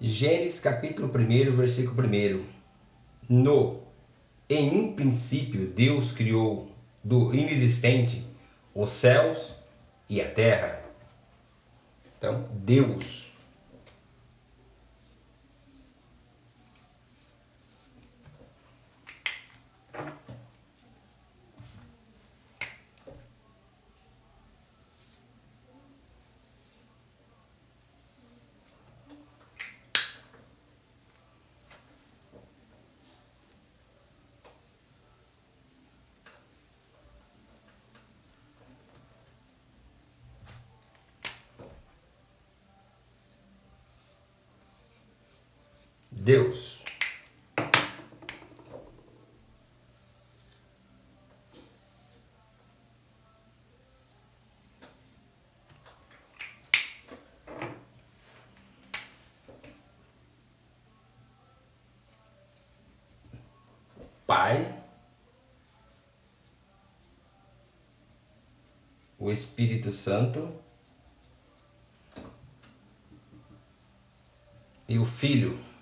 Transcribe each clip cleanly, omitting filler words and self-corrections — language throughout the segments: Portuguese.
Gênesis capítulo 1, versículo 1. Em um princípio, Deus criou do inexistente os céus e a terra. Então, Deus. Deus. Pai, o Espírito Santo e o Filho.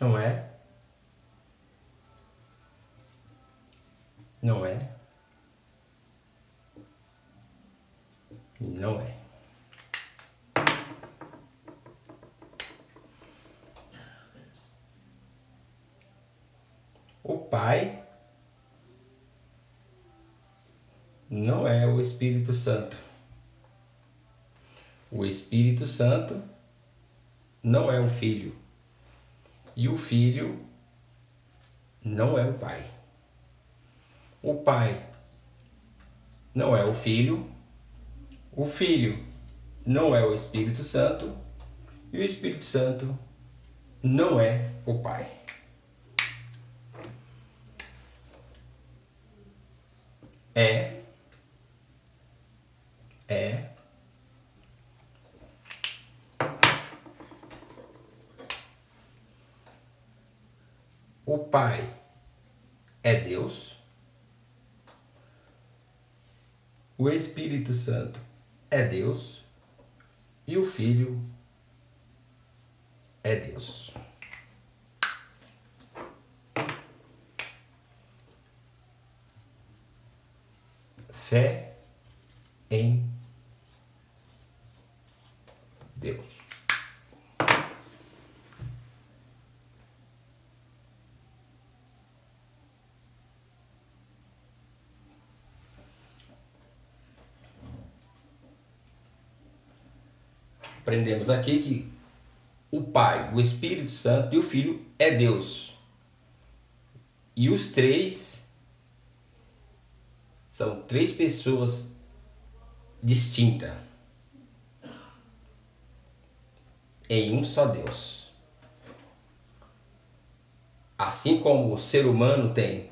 Não é. Não é. Não é. O Pai não é o Espírito Santo. O Espírito Santo não é o Filho. E o Filho não é o Pai. O Pai não é o Filho. O Filho não é o Espírito Santo. E o Espírito Santo não é o Pai. É. O Pai é Deus. O Espírito Santo é Deus. E o Filho é Deus. Fé em Deus. Aprendemos aqui que o Pai, o Espírito Santo e o Filho é Deus. E os três são três pessoas distintas em um só Deus. Assim como o ser humano tem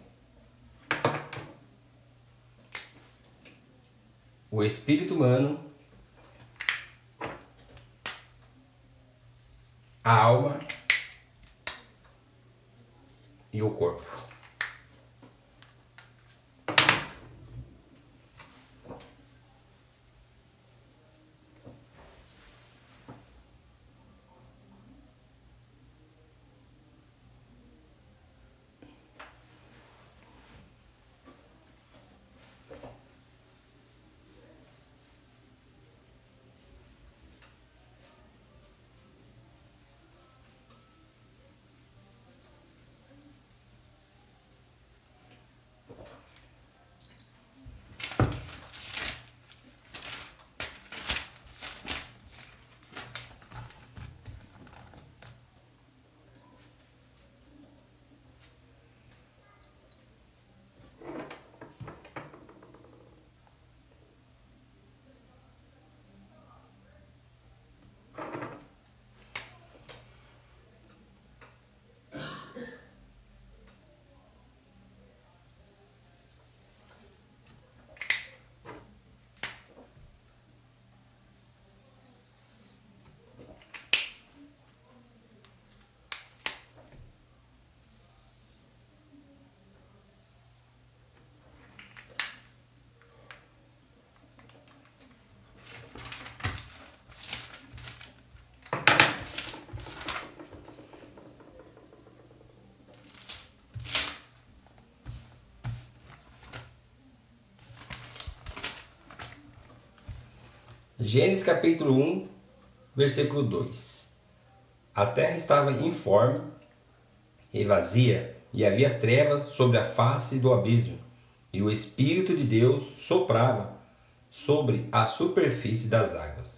o espírito humano, a alma e o corpo. Gênesis capítulo 1, versículo 2. A terra estava informe e vazia, e havia trevas sobre a face do abismo, e o Espírito de Deus soprava sobre a superfície das águas.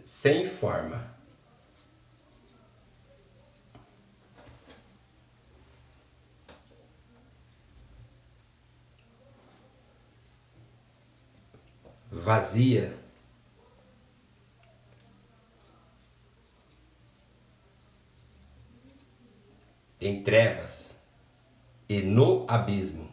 Sem forma. Vazia. Em trevas e no abismo.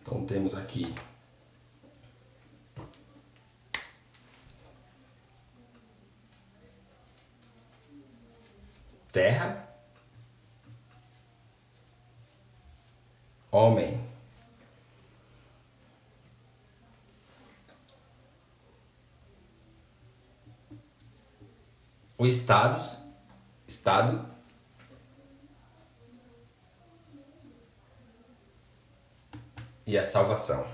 Então temos aqui terra, homem. O estado e a salvação.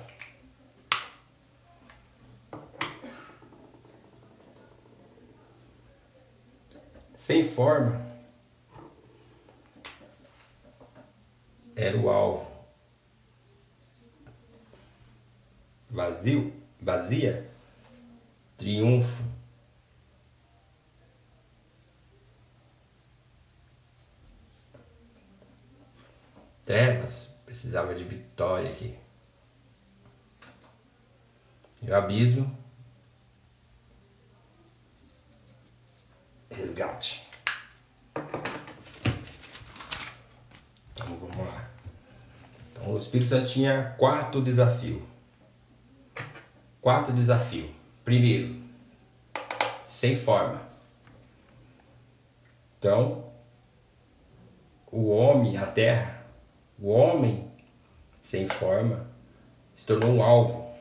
Sem forma era o alvo. Vazia, triunfo. Trevas, precisava de vitória aqui. E o abismo, resgate. Então vamos lá. Então o Espírito Santo tinha 4 desafios. 4 desafios. Primeiro, sem forma. Então, o homem, a terra, o homem sem forma se tornou um alvo.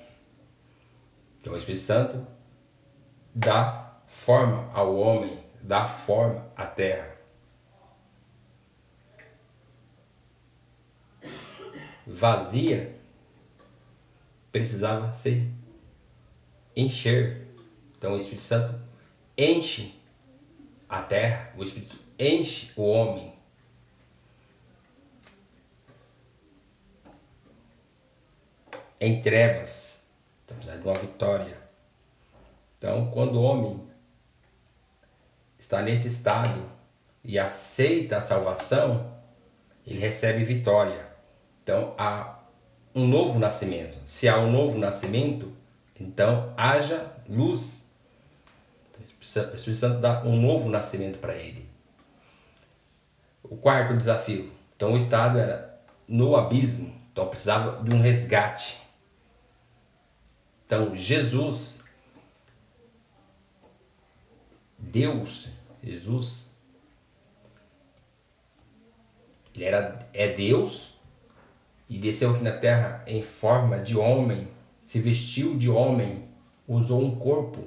Então o Espírito Santo dá forma ao homem, dá forma à terra. Vazia precisava se encher. Então o Espírito Santo enche a terra, o Espírito enche o homem. Em trevas, então precisa de uma vitória. Então, quando o homem está nesse estado e aceita a salvação, ele recebe vitória. Então, há um novo nascimento. Se há um novo nascimento, então haja luz. O Espírito Santo dá um novo nascimento para ele. O 4º desafio. Então, o estado era no abismo. Então, precisava de um resgate. Então, Jesus, ele é Deus e desceu aqui na terra em forma de homem, se vestiu de homem, usou um corpo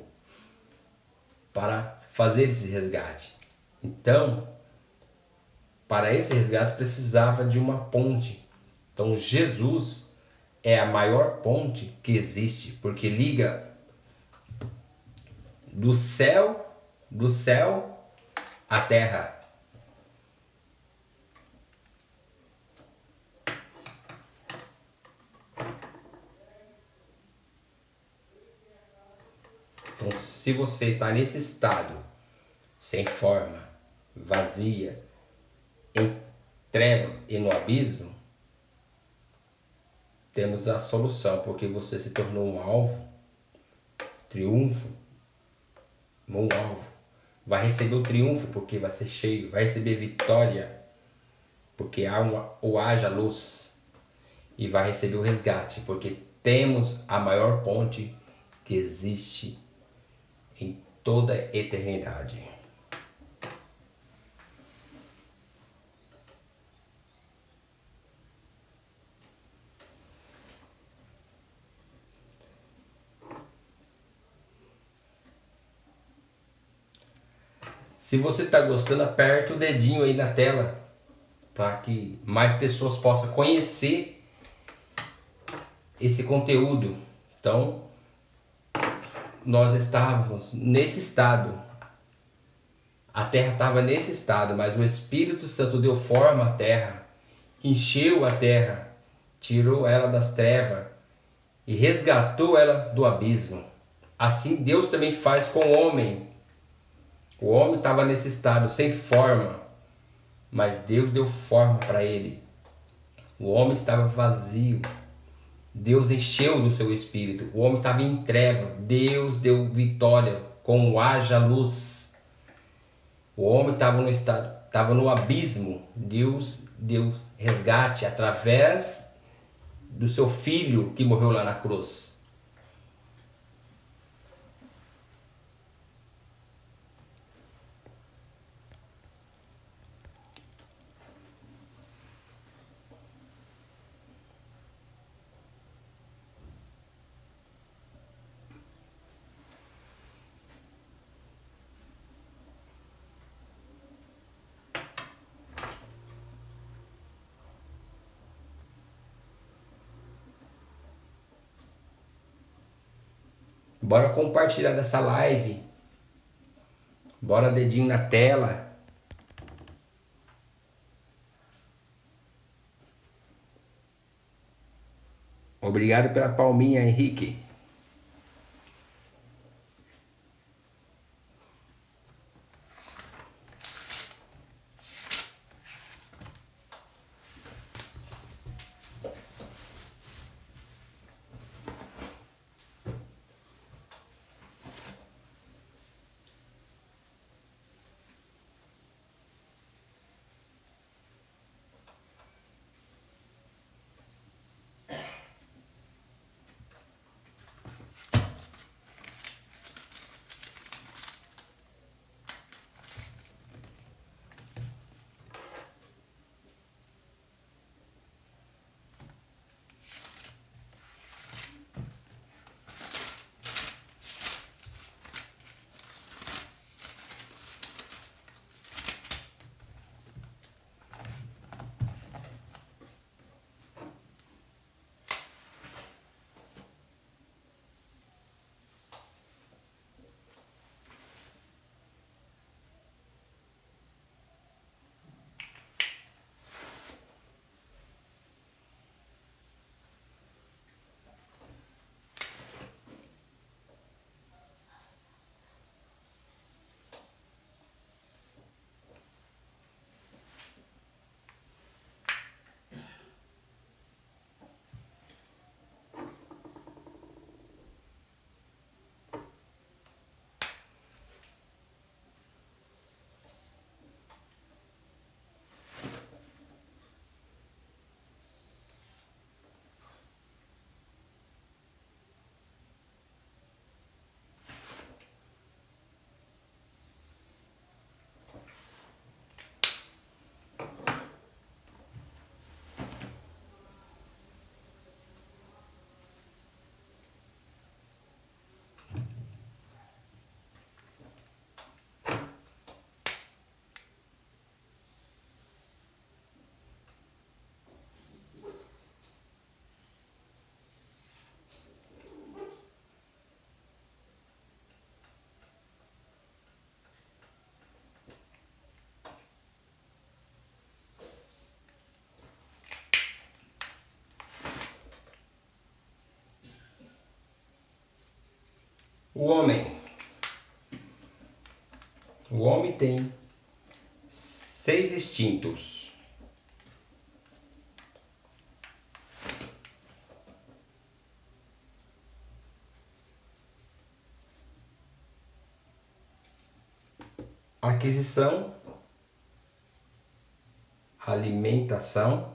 para fazer esse resgate. Então, para esse resgate precisava de uma ponte. Então, Jesus é a maior ponte que existe, porque liga do céu à terra. Então, se você está nesse estado, sem forma, vazia, em trevas e no abismo, temos a solução, porque você se tornou um alvo, triunfo, um alvo. Vai receber o triunfo porque vai ser cheio, vai receber vitória porque haja luz, e vai receber o resgate porque temos a maior ponte que existe em toda a eternidade. Se você está gostando, aperta o dedinho aí na tela para que mais pessoas possam conhecer esse conteúdo. Então, nós estávamos nesse estado. A terra estava nesse estado, mas o Espírito Santo deu forma à terra, encheu a terra, tirou ela das trevas e resgatou ela do abismo. Assim Deus também faz com o homem. O homem estava nesse estado, sem forma, mas Deus deu forma para ele. O homem estava vazio, Deus encheu do seu espírito. O homem estava em trevas, Deus deu vitória, como haja luz. O homem estava no estado, estava no abismo, Deus deu resgate através do seu filho que morreu lá na cruz. Bora compartilhar essa live. Bora dedinho na tela. Obrigado pela palminha, Henrique. O homem. O homem tem 6 instintos. Aquisição, alimentação,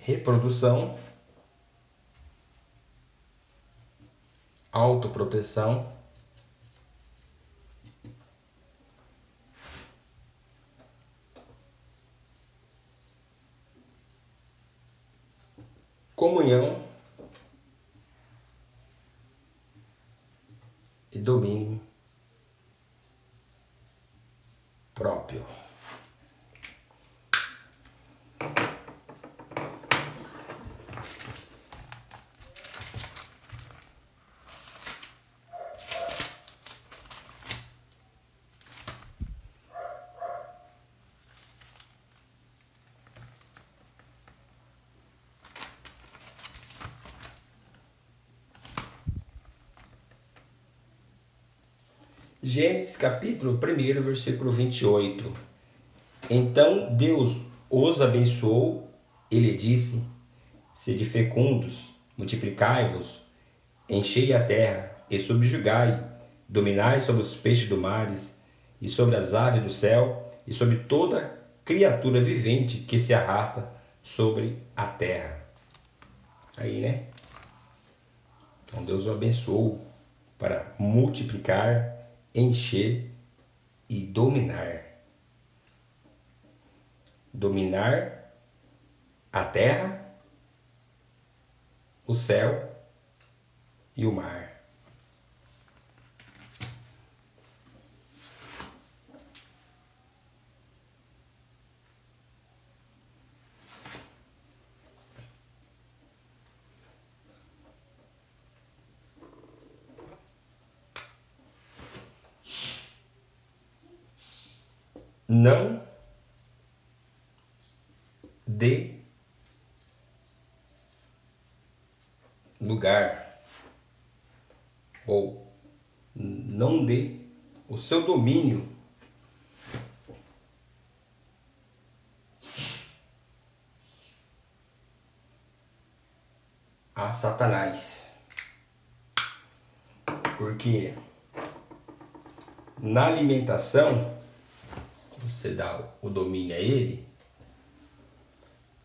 reprodução, autoproteção, comunhão e domínio próprio. Gênesis capítulo 1, versículo 28. Então Deus os abençoou e lhe disse: sede fecundos, multiplicai-vos, enchei a terra e subjugai, dominai sobre os peixes do mar e sobre as aves do céu e sobre toda criatura vivente que se arrasta sobre a terra. Aí, né? Então Deus o abençoou para multiplicar, encher e dominar. Dominar a terra, o céu e o mar. não dê lugar ou não dê o seu domínio a Satanás. Porque na alimentação, se você dá o domínio a ele,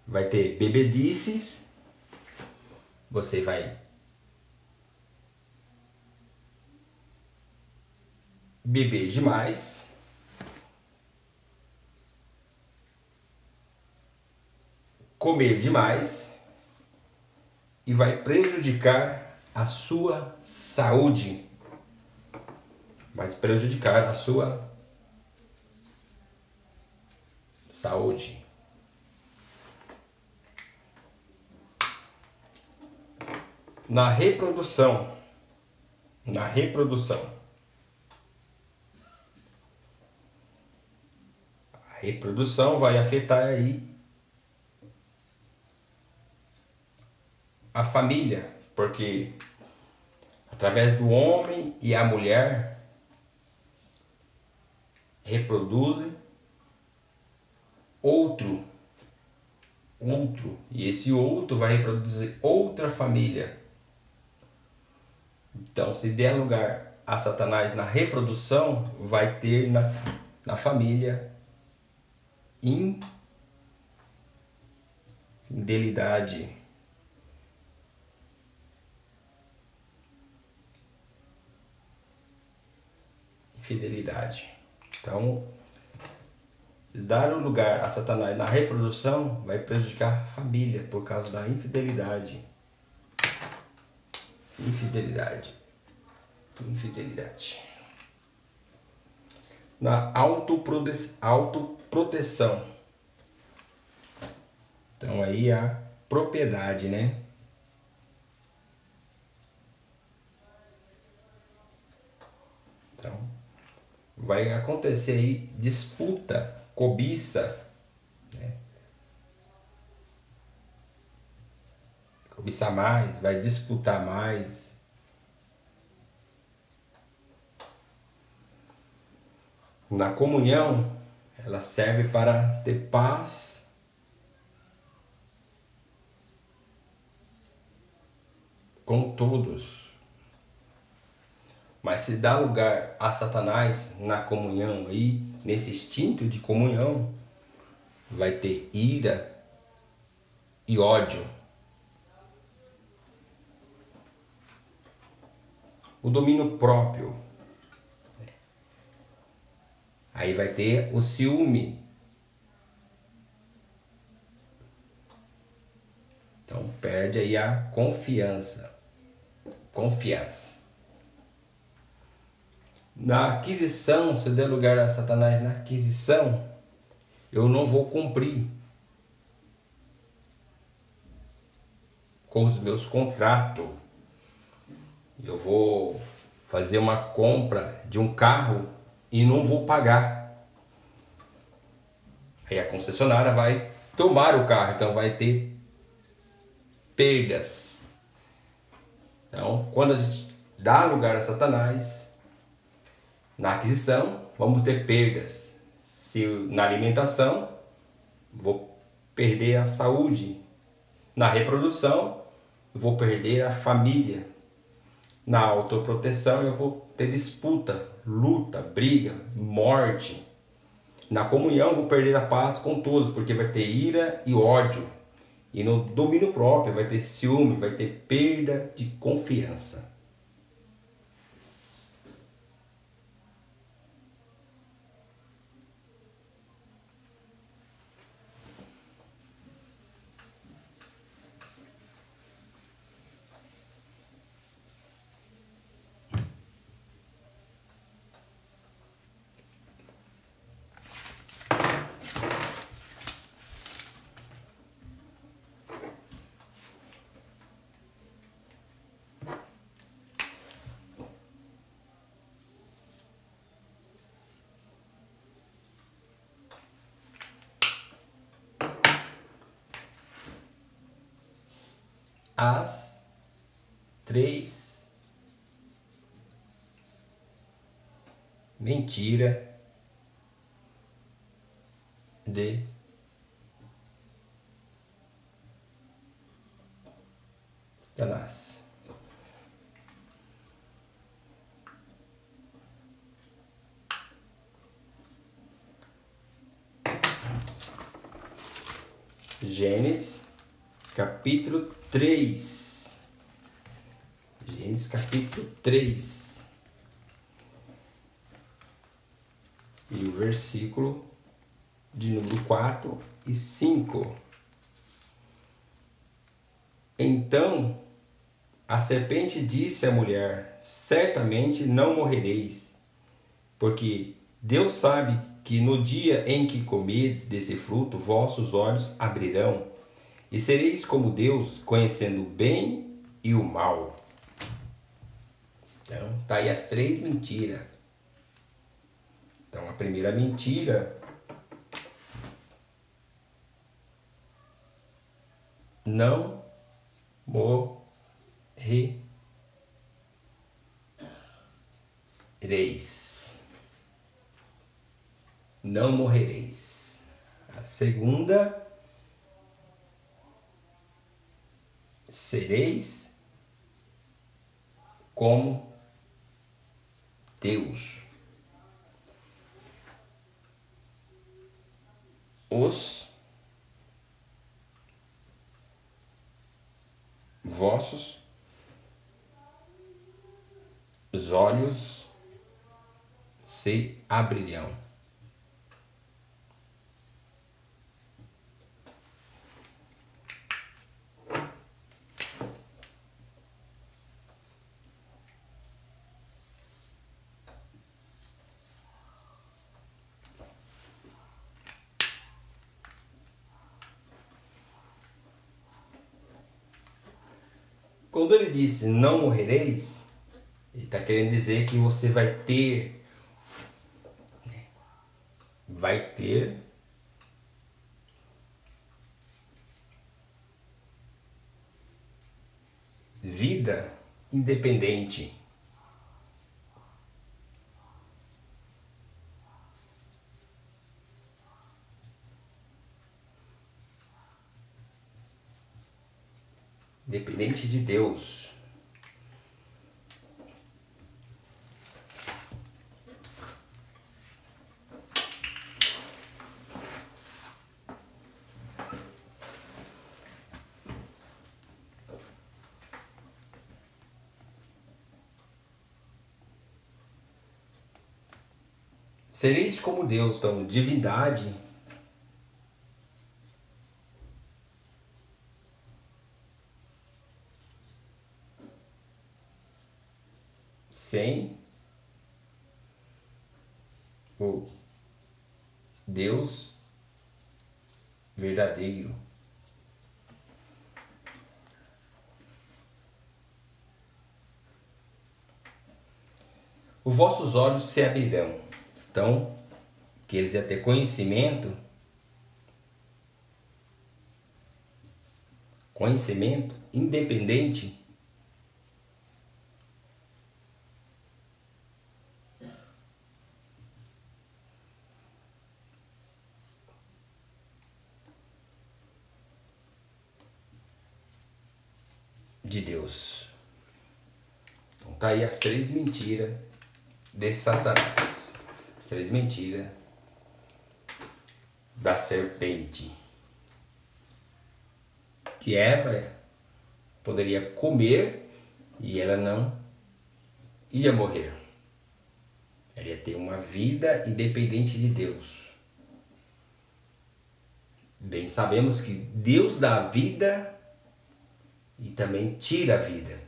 vai ter bebedices, você vai beber demais, comer demais e vai prejudicar a sua saúde. Vai prejudicar a sua saúde. Na reprodução. A reprodução vai afetar aí a família, porque através do homem e a mulher reproduzem outro, e esse outro vai reproduzir outra família. Então, se der lugar a Satanás na reprodução, vai ter na família infidelidade. Então, se dar o lugar a Satanás na reprodução, vai prejudicar a família por causa da infidelidade. Na autoproteção. Então aí a propriedade, né? Então vai acontecer aí disputa, cobiça, né? Cobiçar mais, vai disputar mais. Na comunhão, ela serve para ter paz com todos. Mas se dá lugar a Satanás na comunhão aí, nesse instinto de comunhão, vai ter ira e ódio. O domínio próprio. Aí vai ter o ciúme. Então perde aí a confiança. Na aquisição, se eu der lugar a Satanás na aquisição, eu não vou cumprir com os meus contratos. Eu vou fazer uma compra de um carro e não vou pagar. Aí a concessionária vai tomar o carro, então vai ter perdas. Então, quando a gente dá lugar a Satanás na aquisição, vamos ter perdas. Se na alimentação, vou perder a saúde. Na reprodução, vou perder a família. Na autoproteção, eu vou ter disputa, luta, briga, morte. Na comunhão, vou perder a paz com todos, porque vai ter ira e ódio. E no domínio próprio, vai ter ciúme, vai ter perda de confiança. as 3 mentiras de Satanás. Gênesis capítulo 3. Gênesis capítulo 3. E o versículo de número 4 e 5. Então a serpente disse à mulher: certamente não morrereis, porque Deus sabe que no dia em que comerdes desse fruto, vossos olhos abrirão, e sereis como Deus, conhecendo o bem e o mal. Então, tá aí as 3 mentiras. Então, a primeira mentira: não morrereis. Não morrereis. A segunda: sereis como Deus. Os vossos olhos se abrirão. Quando ele disse não morrereis, ele está querendo dizer que você vai ter vida independente. Independente de Deus. Sereis como Deus, então, divindade sem o Deus verdadeiro. Os vossos olhos se abrirão. Então, que eles iam ter conhecimento independente de Deus. Então tá aí as 3 mentiras de Satanás. As 3 mentiras da serpente. Que Eva poderia comer e ela não ia morrer. Ela ia ter uma vida independente de Deus. Bem, sabemos que Deus dá a vida e também tira a vida.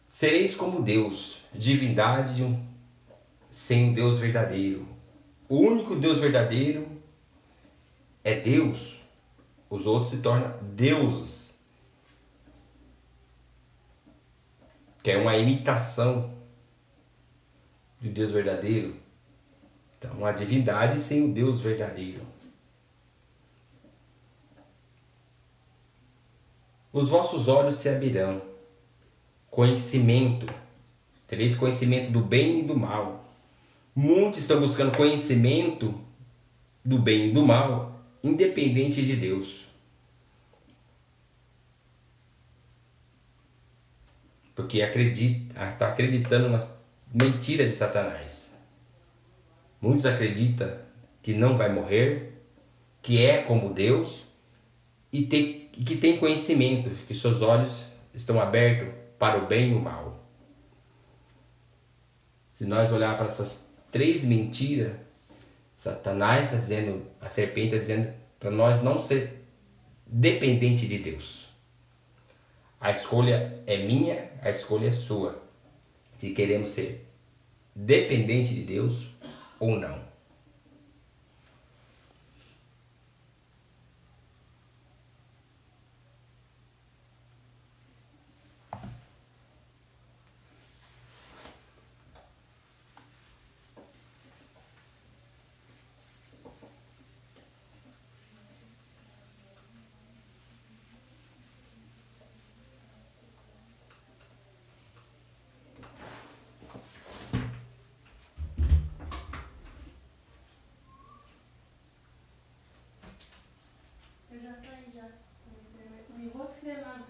Sereis como Deus, divindade sem um Deus verdadeiro. O único Deus verdadeiro é Deus. Os outros se tornam deuses, que é uma imitação do Deus verdadeiro. Então, a divindade sem o Deus verdadeiro. os vossos olhos se abrirão. Conhecimento. Tereis conhecimento do bem e do mal. Muitos estão buscando conhecimento do bem e do mal, independente de Deus. Porque está acreditando na mentira de Satanás. Muitos acreditam que não vai morrer, que é como Deus e que tem conhecimento, que seus olhos estão abertos para o bem e o mal. Se nós olhar para essas três mentiras, Satanás está dizendo, a serpente está dizendo para nós não ser dependente de Deus. A escolha é minha, a escolha é sua. Se queremos ser dependente de Deus ou não. Eu já saí já. E você lá?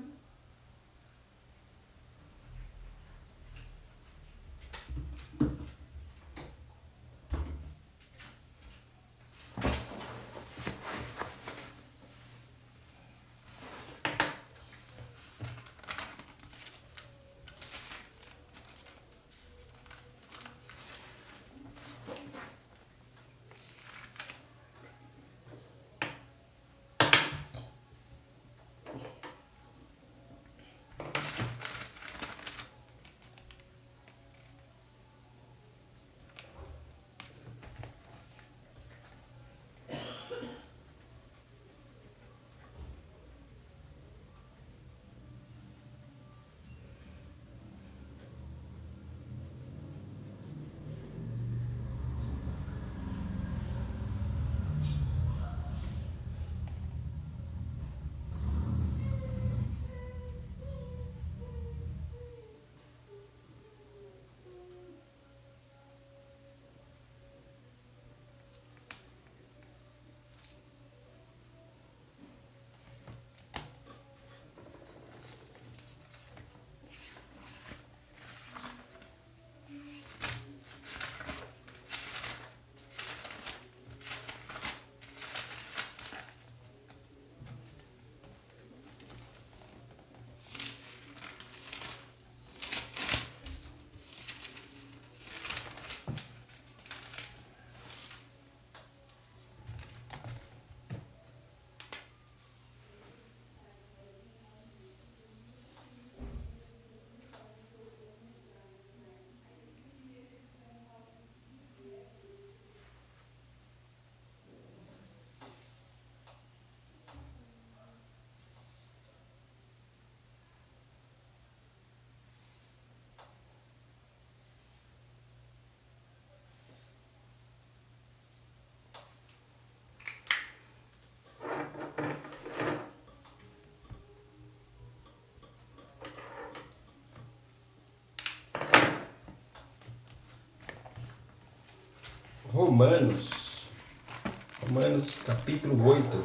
Romanos capítulo 8.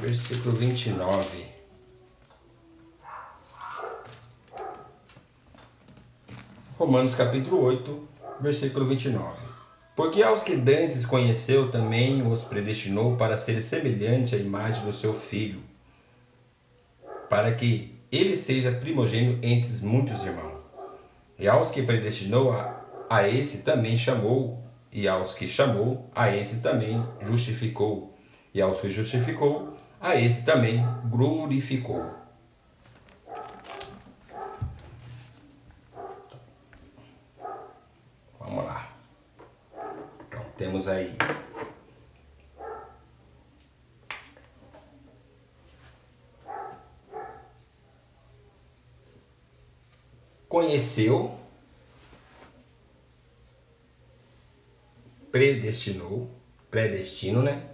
Versículo 29. Romanos capítulo 8, versículo 29. Porque aos que dantes conheceu também os predestinou para serem semelhante à imagem do seu Filho, para que ele seja primogênito entre muitos irmãos. E aos que predestinou, a esse também chamou, e aos que chamou, a esse também justificou, e aos que justificou, a esse também glorificou. Vamos lá. Então, temos aí conheceu, predestinou, predestino, né?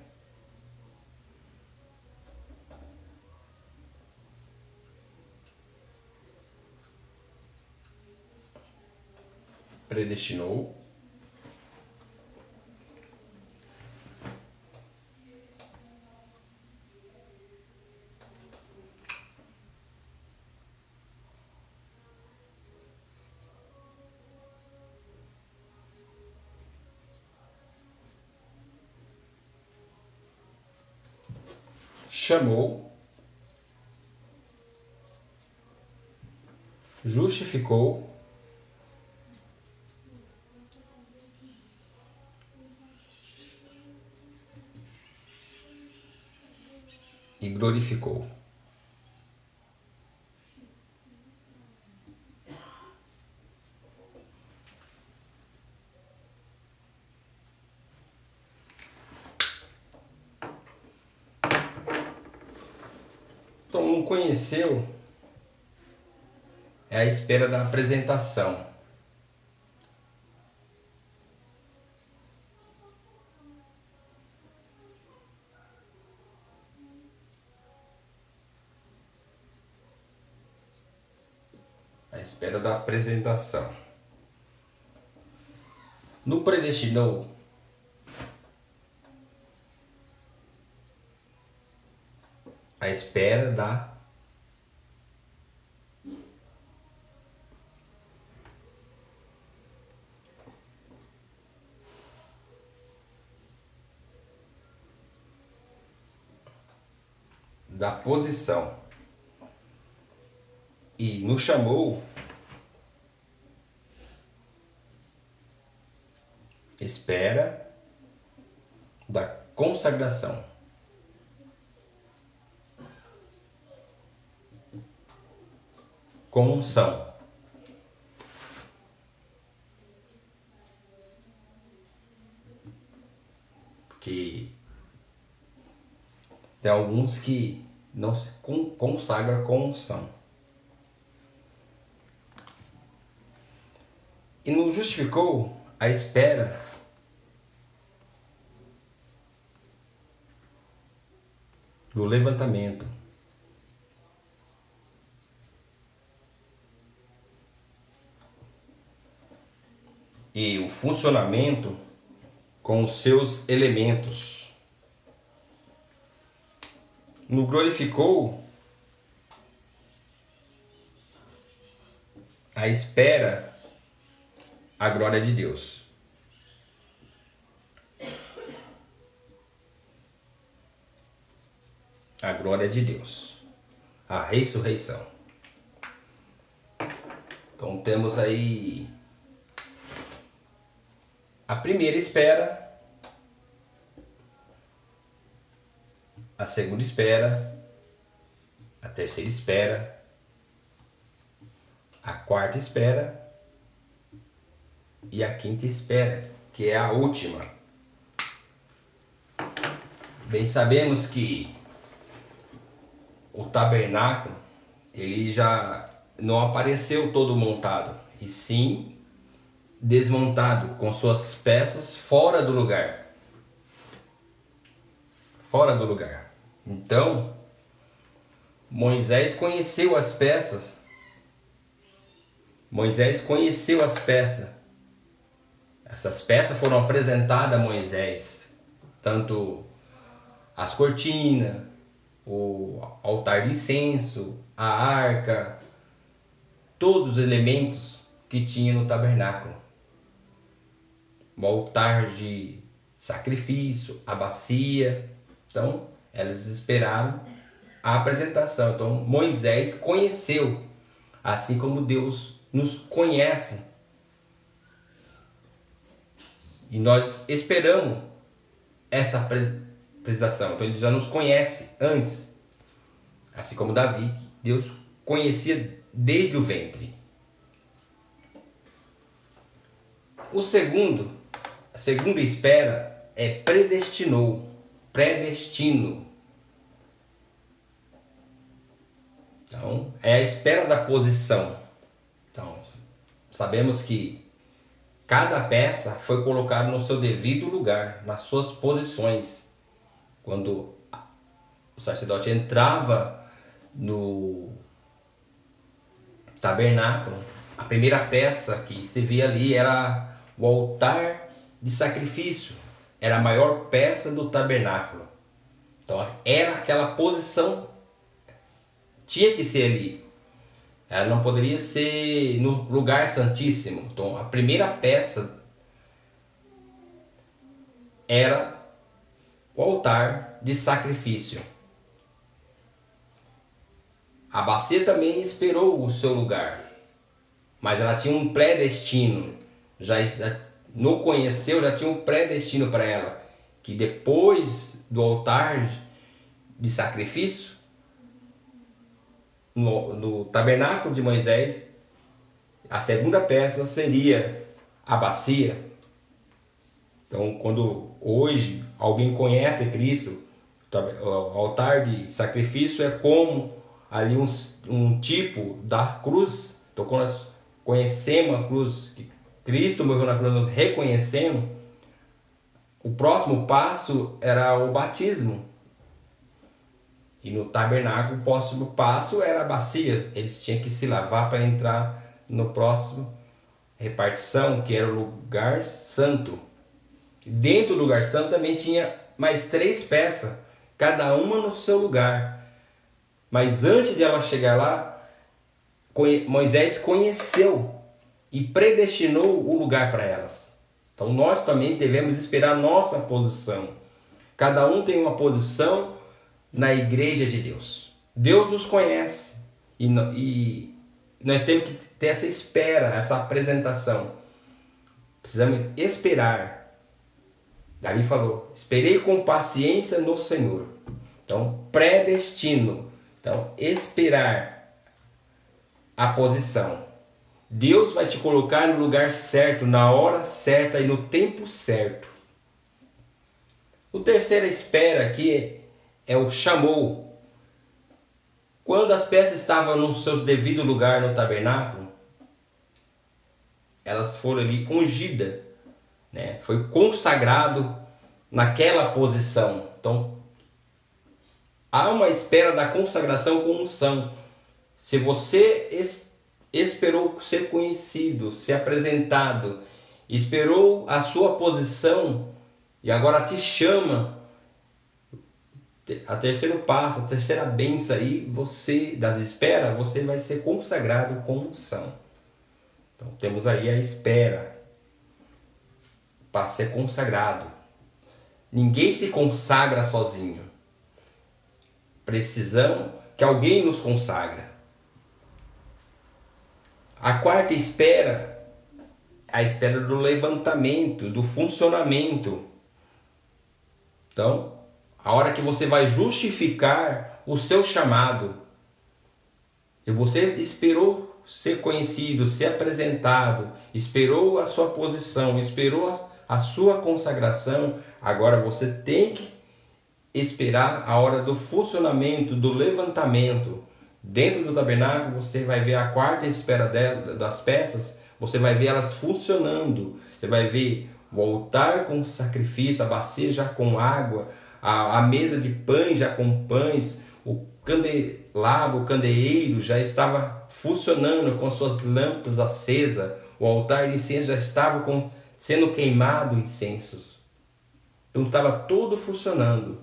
Predestinou. Chamou, justificou, e glorificou. Então, não conheceu é a espera da apresentação. A espera da apresentação. No predestinou, a espera da posição. E no chamou, espera da consagração. Com unção. Porque tem alguns que não se consagram com unção. E não justificou a espera do levantamento. E o funcionamento com os seus elementos. No glorificou a espera a glória de Deus. A glória de Deus. A ressurreição. Então temos aí a primeira espera, a segunda espera, a terceira espera, a quarta espera e a quinta espera, que é a última. Bem sabemos que o tabernáculo, ele já não apareceu todo montado, e sim desmontado com suas peças fora do lugar. Fora do lugar. Então, Moisés conheceu as peças. Moisés conheceu as peças. Essas peças foram apresentadas a Moisés. Tanto as cortinas, o altar de incenso, a arca, todos os elementos que tinha no tabernáculo. O altar de sacrifício, a bacia. Então, elas esperaram a apresentação. Então, Moisés conheceu, assim como Deus nos conhece. E nós esperamos essa apresentação. Então, ele já nos conhece antes. Assim como Davi, Deus conhecia desde o ventre. A segunda espera é predestinou, predestino. Então, é a espera da posição. Então, sabemos que cada peça foi colocada no seu devido lugar, nas suas posições. Quando o sacerdote entrava no tabernáculo, a primeira peça que se via ali era o altar de sacrifício. Era a maior peça do tabernáculo. Então era aquela posição, tinha que ser ali. Ela não poderia ser no lugar santíssimo. Então a primeira peça era o altar de sacrifício. A bacia também esperou o seu lugar, mas ela tinha um predestino. Já no conheceu, já tinha um predestino para ela, que depois do altar de sacrifício, no tabernáculo de Moisés, a segunda peça seria a bacia. Então, quando hoje alguém conhece Cristo, o altar de sacrifício é como ali um tipo da cruz. Então, quando nós conhecemos a cruz, que Cristo morreu na cruz, nós reconhecemos, o próximo passo era o batismo. E no tabernáculo, o próximo passo era a bacia. Eles tinham que se lavar para entrar no próximo repartição, que era o lugar santo. Dentro do lugar santo também tinha mais 3 peças, cada uma no seu lugar. Mas antes de ela chegar lá, Moisés conheceu e predestinou o lugar para elas. Então nós também devemos esperar a nossa posição. Cada um tem uma posição na igreja de Deus. Deus nos conhece e nós temos que ter essa espera, essa apresentação. Precisamos esperar. Davi falou: esperei com paciência no Senhor. Então, predestino. Então, esperar a posição. Deus vai te colocar no lugar certo, na hora certa e no tempo certo. O terceiro espera aqui é o chamou. Quando as peças estavam no seu devido lugar no tabernáculo, elas foram ali ungidas, né? Foi consagrado naquela posição. Então, há uma espera da consagração com unção. Se você esperou ser conhecido, ser apresentado, esperou a sua posição e agora te chama, a terceiro passo, a terceira bênção aí, você das esperas, você vai ser consagrado com unção. Então temos aí a espera para ser consagrado. Ninguém se consagra sozinho. Precisamos que alguém nos consagra. A quarta espera é a espera do levantamento, do funcionamento. Então, a hora que você vai justificar o seu chamado. Se você esperou ser conhecido, ser apresentado, esperou a sua posição, esperou a sua consagração, agora você tem que esperar a hora do funcionamento, do levantamento. Dentro do tabernáculo você vai ver a quarta espera das peças, você vai ver elas funcionando. Você vai ver o altar com sacrifício, a bacia já com água, a mesa de pães já com pães, o candelabro, o candeeiro já estava funcionando com suas lâmpadas acesas, o altar de incenso já estava sendo queimado incensos. Então estava tudo funcionando.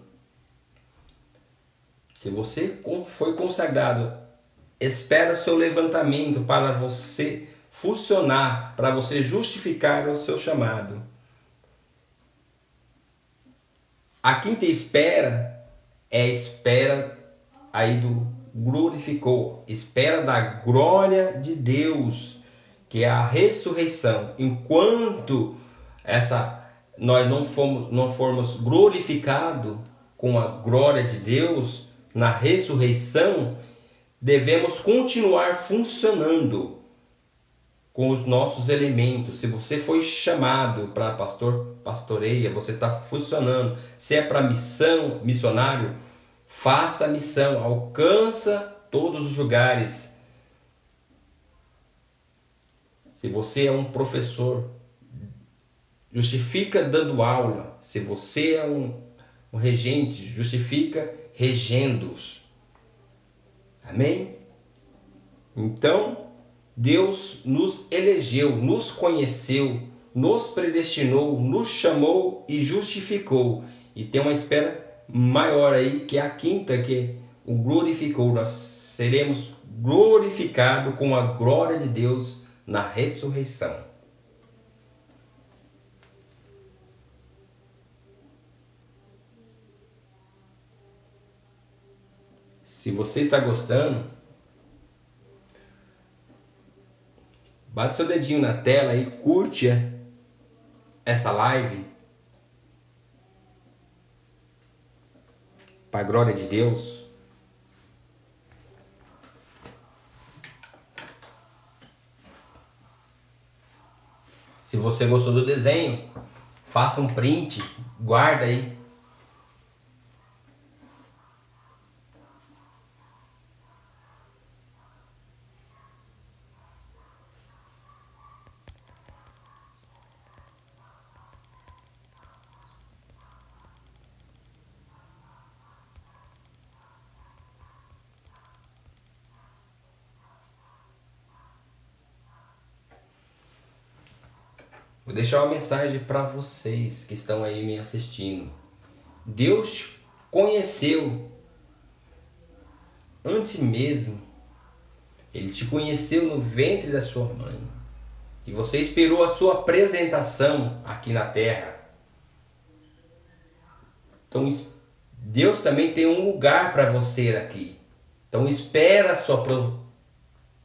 Se você foi consagrado, espera o seu levantamento para você funcionar, para você justificar o seu chamado. A quinta espera é a espera aí do glorificou, espera da glória de Deus, que é a ressurreição. Enquanto nós não formos glorificados com a glória de Deus na ressurreição, devemos continuar funcionando com os nossos elementos. Se você foi chamado para pastoreia, você está funcionando. Se é para missão, missionário, faça a missão, alcança todos os lugares. Se você é um professor, justifica dando aula. Se você é um regente, justifica regendo-os. Amém? Então, Deus nos elegeu, nos conheceu, nos predestinou, nos chamou e justificou. E tem uma espera maior aí, que é a quinta, que o glorificou. Nós seremos glorificados com a glória de Deus na ressurreição. Se você está gostando, bate seu dedinho na tela e curte essa live para a glória de Deus. Se você gostou do desenho, faça um print, guarda aí. Vou deixar uma mensagem para vocês que estão aí me assistindo. Deus te conheceu antes mesmo. Ele te conheceu no ventre da sua mãe. E você esperou a sua apresentação aqui na terra. Então Deus também tem um lugar para você aqui. Então espera a sua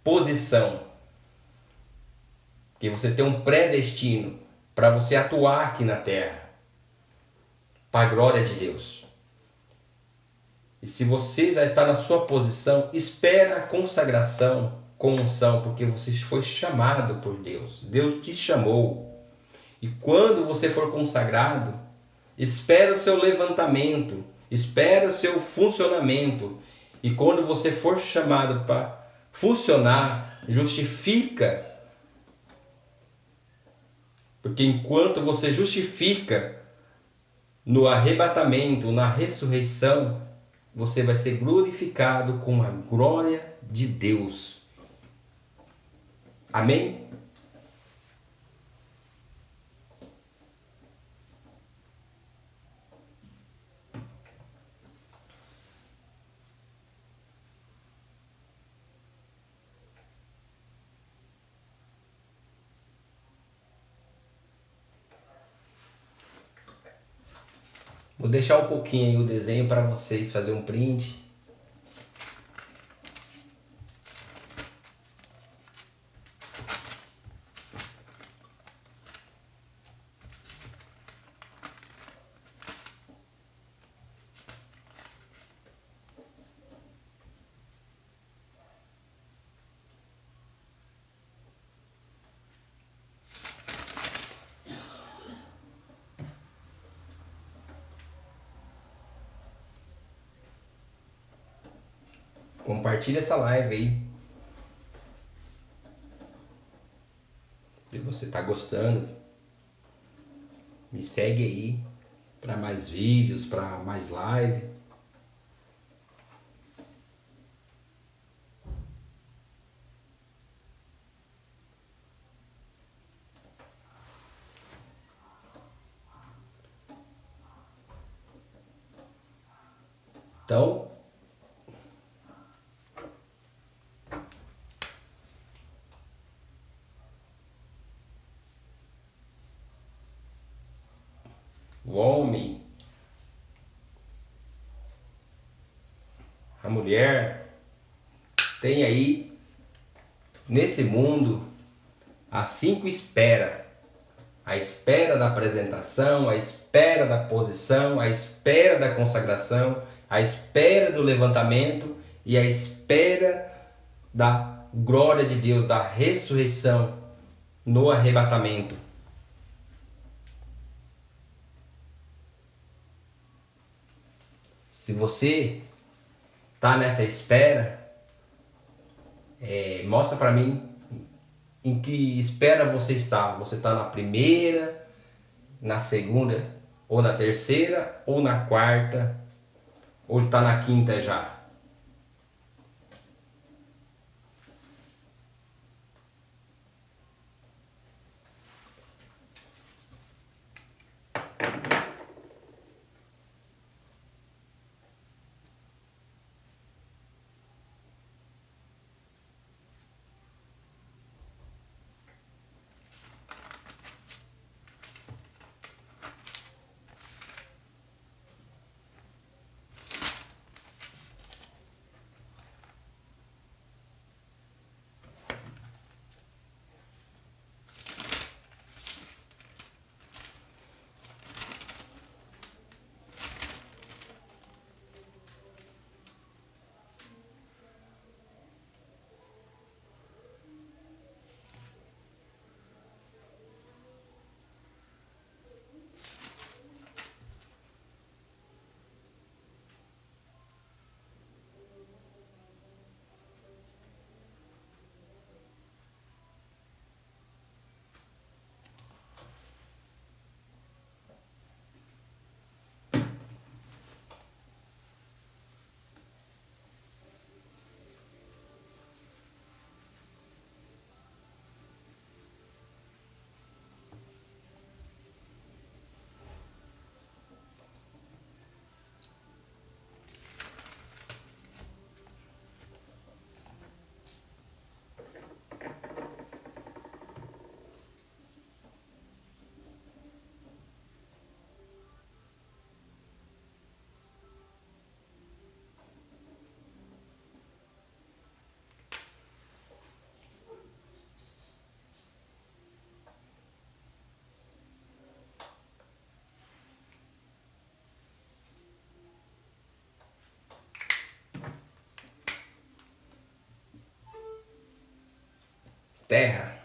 posição. Que você tem um predestino para você atuar aqui na terra. Para a glória de Deus. E se você já está na sua posição, espera a consagração com unção, porque você foi chamado por Deus. Deus te chamou. E quando você for consagrado, espera o seu levantamento, espera o seu funcionamento. E quando você for chamado para funcionar, justifica. Porque enquanto você justifica no arrebatamento, na ressurreição, você vai ser glorificado com a glória de Deus. Amém? Vou deixar um pouquinho aí o desenho para vocês fazer um print. Compartilha essa live aí. Se você está gostando, me segue aí para mais vídeos, para mais live. Então, o homem, a mulher, tem aí nesse mundo as 5 esperas. A espera da apresentação, a espera da posição, a espera da consagração, a espera do levantamento e a espera da glória de Deus, da ressurreição no arrebatamento. Se você está nessa espera, mostra para mim em que espera você está? Você está na primeira, na segunda, ou na terceira, ou na quarta, ou está na quinta já? Terra.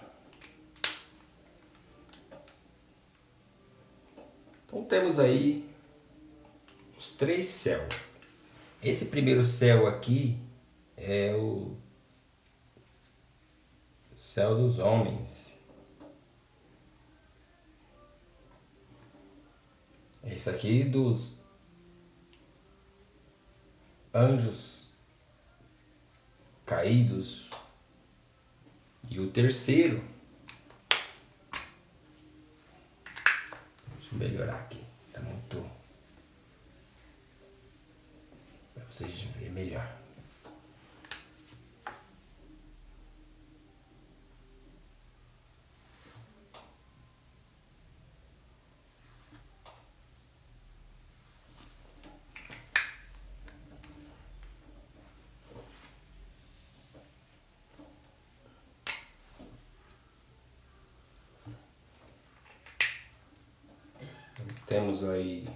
Então temos aí os três céus. Esse primeiro céu aqui é o céu dos homens. Esse aqui dos anjos caídos. E o terceiro, deixa eu melhorar aqui, tá muito, para vocês verem melhor. Temos aí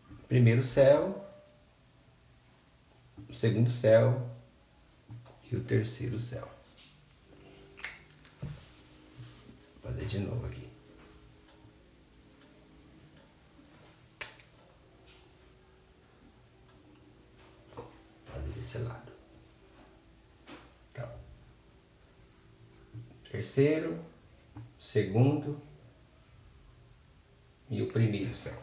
o primeiro céu, o segundo céu e o terceiro céu. Vou fazer de novo aqui. Fazer desse lado. Então, terceiro, segundo e o primeiro céu.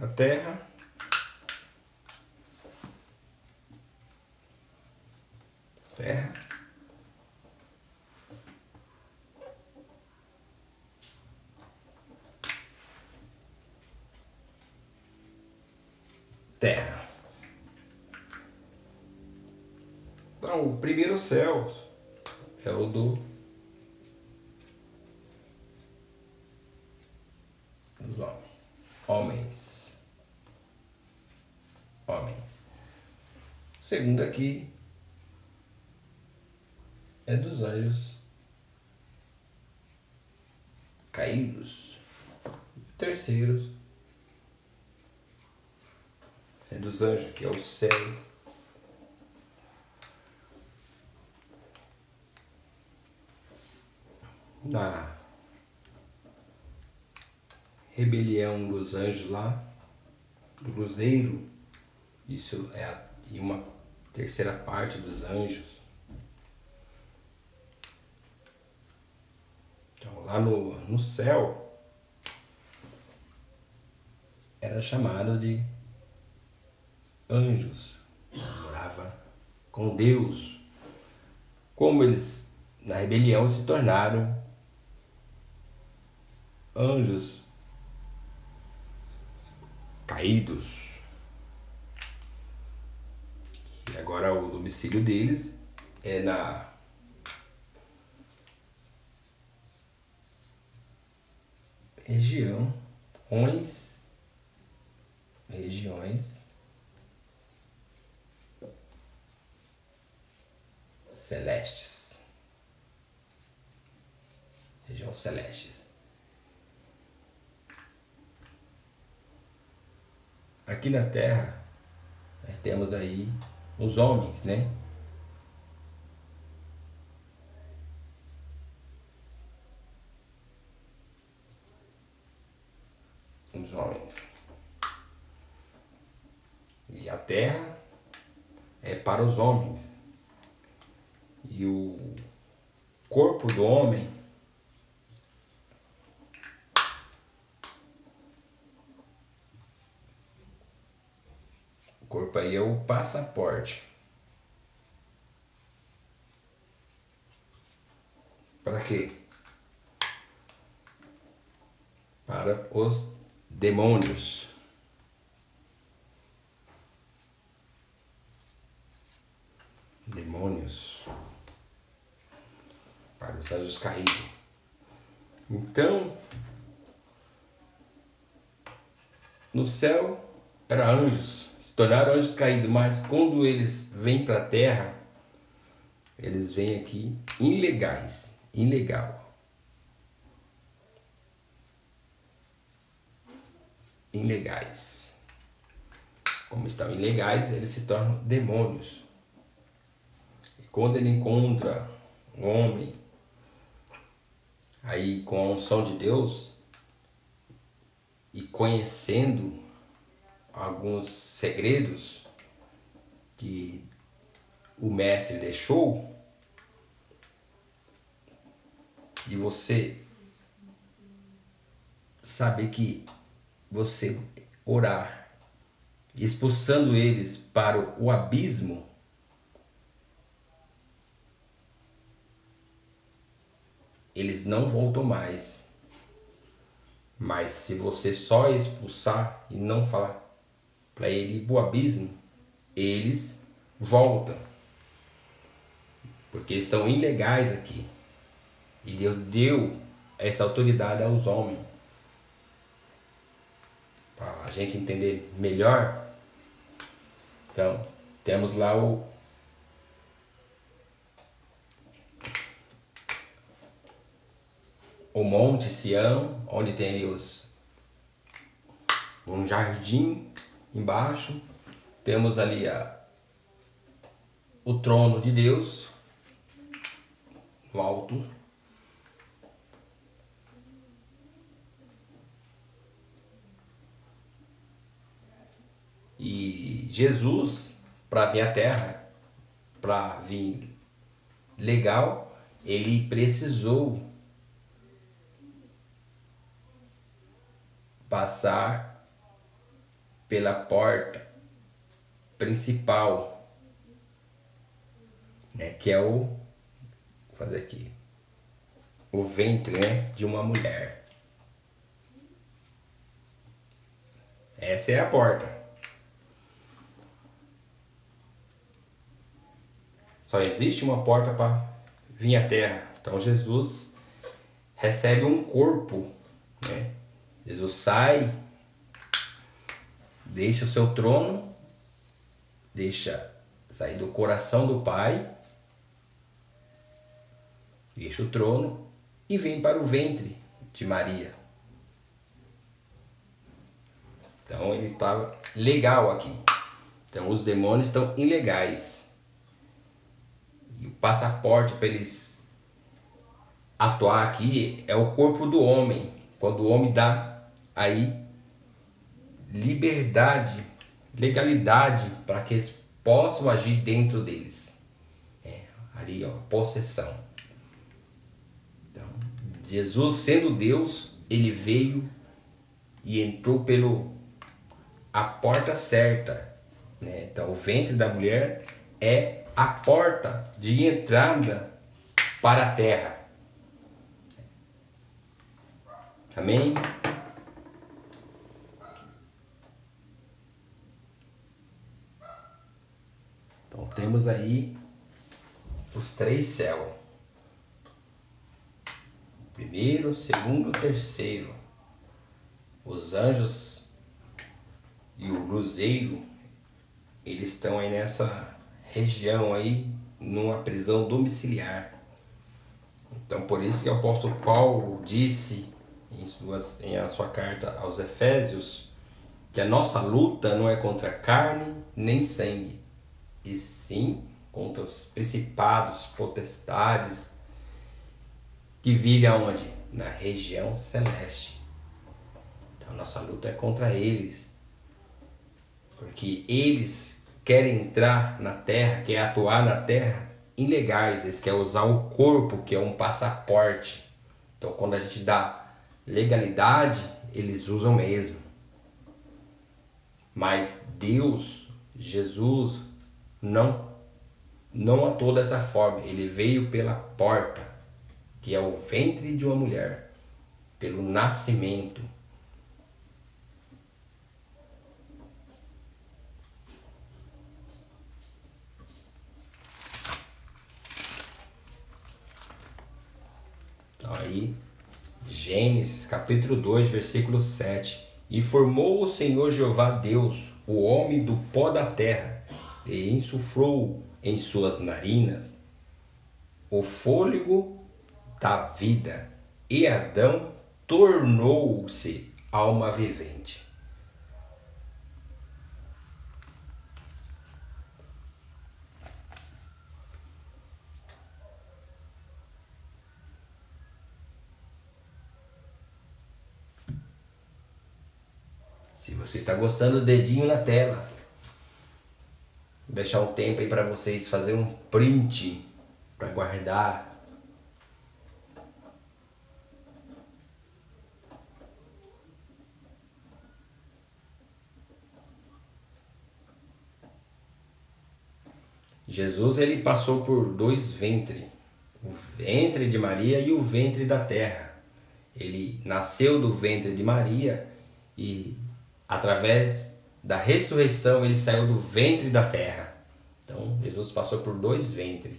A terra, terra, terra. Então, o primeiro céu é o dos homens. Homens. Homens. O segundo aqui é dos anjos caídos. O terceiro é dos anjos, que é o céu. Na rebelião dos anjos lá, do luzeiro, isso e uma terceira parte dos anjos. Então, lá no céu, era chamado de anjos. Morava com Deus. Como eles, na rebelião, se tornaram anjos caídos. E agora o domicílio deles é na regiões celestes. Regiões celestes. Aqui na Terra, nós temos aí os homens, né? Os homens. E a Terra é para os homens. E o corpo do homem corpo aí é o passaporte. Para quê? Para os demônios. Demônios. Para os anjos caídos. Então, no céu era anjos. Se tornaram anjos caídos, mas quando eles vêm para a terra, eles vêm aqui ilegais. Ilegal. Ilegais. Como estão ilegais, eles se tornam demônios. E quando ele encontra um homem, aí com a unção de Deus, e conhecendo alguns segredos que o mestre deixou, e você saber que você orar, expulsando eles para o abismo, eles não voltam mais. Mas se você só expulsar e não falar para ele ir para o abismo, eles voltam. Porque eles estão ilegais aqui. E Deus deu essa autoridade aos homens. Para a gente entender melhor. Então, temos lá o Monte Sião, onde tem ali um jardim embaixo. Temos ali o trono de Deus, no alto. E Jesus, para vir à Terra, para vir legal, ele precisou passar pela porta principal, né, que é vou fazer aqui, o ventre, né, de uma mulher. Essa é a porta. Só existe uma porta para vir à Terra. Então Jesus recebe um corpo, né? Jesus sai, deixa o seu trono, deixa sair do coração do Pai, deixa o trono e vem para o ventre de Maria. Então ele estava legal aqui. Então os demônios estão ilegais. E o passaporte para eles atuar aqui é o corpo do homem. Quando o homem dá, aí liberdade, legalidade para que eles possam agir dentro deles. Ali, ó, possessão. Então, Jesus, sendo Deus, ele veio e entrou pelo a porta certa, né? Então, o ventre da mulher é a porta de entrada para a terra. Amém? Então, temos aí os 3 céus. Primeiro, segundo, terceiro. Os anjos e o luzeiro, eles estão aí nessa região aí, numa prisão domiciliar. Então, por isso que o apóstolo Paulo disse em a sua carta aos Efésios que a nossa luta não é contra carne nem sangue, e sim contra os principados, potestades que vivem aonde? Na região celeste. Então, a nossa luta é contra eles, porque eles querem entrar na terra, querem atuar na terra ilegais, eles querem usar o corpo, que é um passaporte. Então, quando a gente dá legalidade, eles usam mesmo. Mas Deus, Jesus, não atuou dessa forma. Ele veio pela porta, que é o ventre de uma mulher, pelo nascimento. Aí, Gênesis capítulo 2, versículo 7. E formou o Senhor Jeová Deus, o homem do pó da terra, e insuflou em suas narinas o fôlego da vida, e Adão tornou-se alma vivente. Se você está gostando, dedinho na tela. Vou deixar um tempo aí para vocês fazer um print para guardar. Jesus, ele passou por 2 ventres, o ventre de Maria e o ventre da terra. Ele nasceu do ventre de Maria e através da ressurreição ele saiu do ventre da terra. Então Jesus passou por 2 ventres.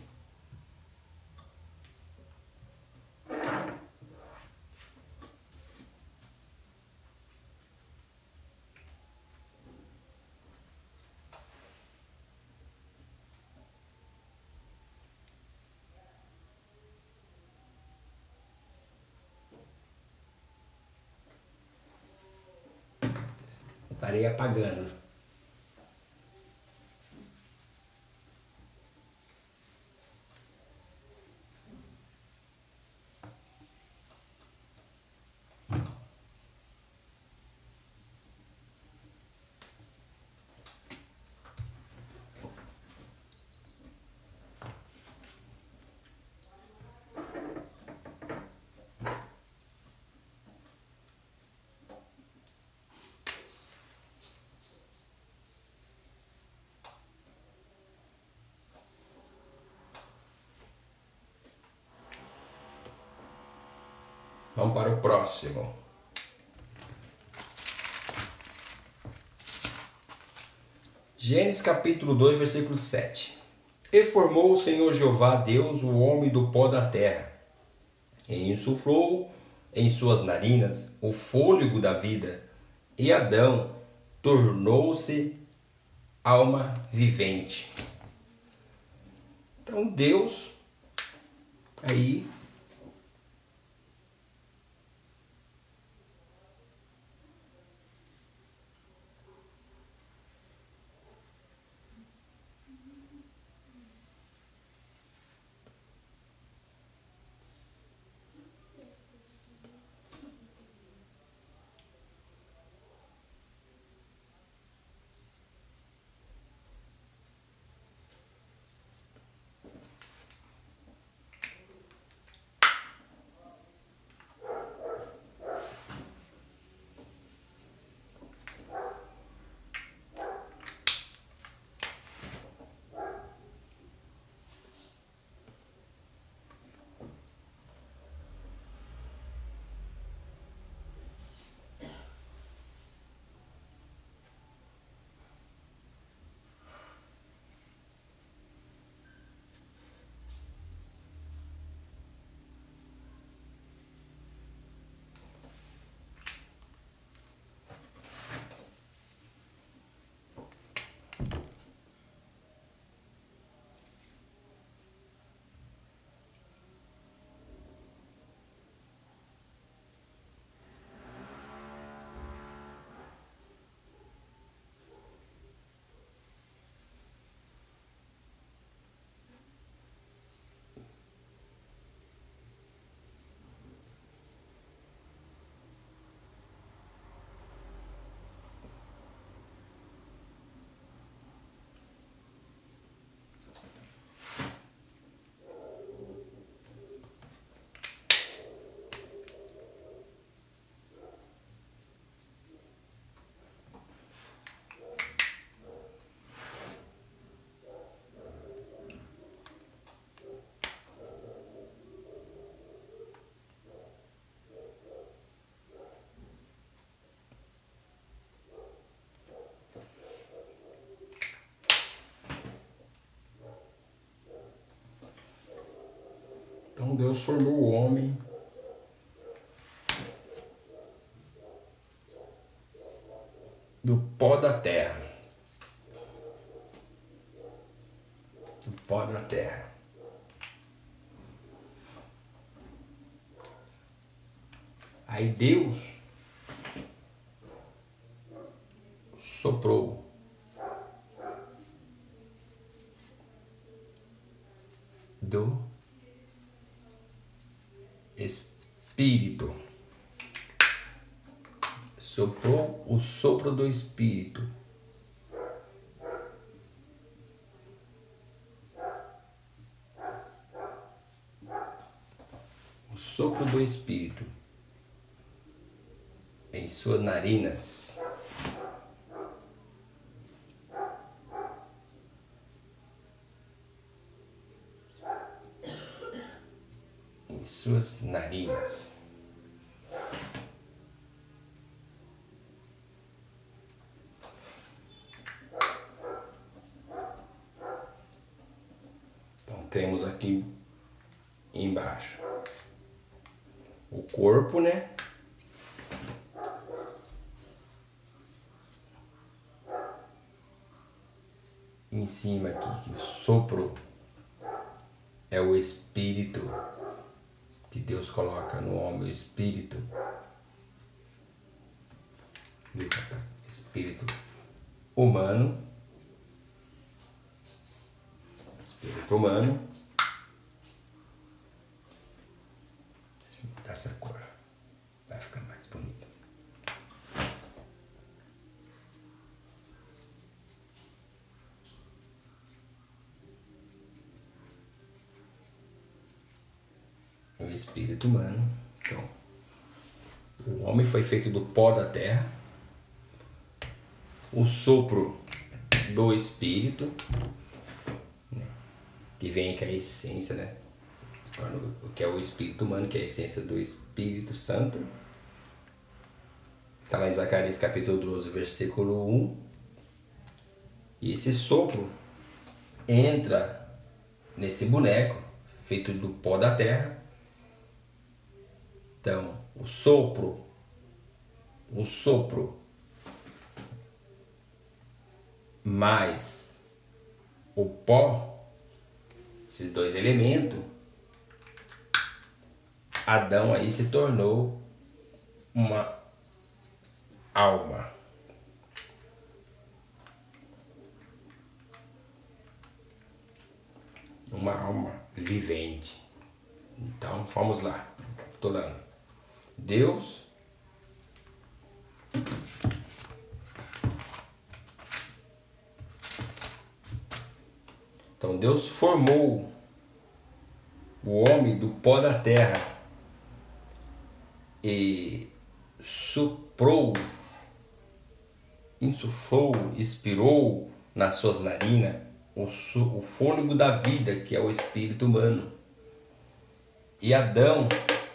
Estarei apagando. Vamos para o próximo. Gênesis capítulo 2, versículo 7. E formou o Senhor Jeová Deus o homem do pó da terra, e insuflou em suas narinas o fôlego da vida, e Adão tornou-se alma vivente. Então Deus aí Então Deus formou o homem do pó da terra. Do pó da terra. Aí Deus soprou do Espírito. Soprou o sopro do Espírito. O sopro do Espírito em suas narinas. Em suas narinas. Então temos aqui embaixo o corpo, né? Em cima aqui, que o sopro é o Espírito que Deus coloca no homem, o Espírito. Espírito humano. Espírito humano. Deixa eu botar essa cor. Vai ficar mais bonito. O espírito humano. Então, o homem foi feito do pó da terra. O sopro do espírito, né, que vem com a essência, né? O que é o espírito humano, que é a essência do Espírito Santo. Está lá em Zacarias capítulo 12, versículo 1. E esse sopro entra nesse boneco feito do pó da terra. Então, o sopro mais o pó, esses dois elementos, Adão aí se tornou uma alma. Uma alma vivente. Então, vamos lá. Estou lendo. Deus Então Deus formou o homem do pó da terra e soprou, insuflou, expirou nas suas narinas o fôlego da vida, que é o espírito humano. E Adão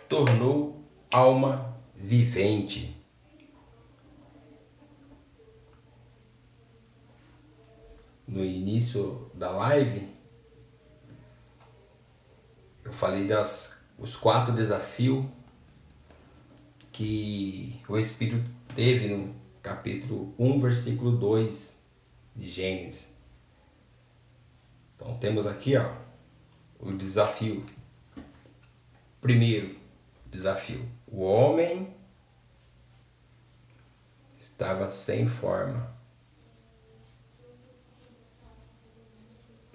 tornou alma vivente. No início da live, eu falei os 4 desafios que o Espírito teve no capítulo 1, versículo 2 de Gênesis. Então temos aqui, ó, o desafio. Primeiro desafio: o homem estava sem forma.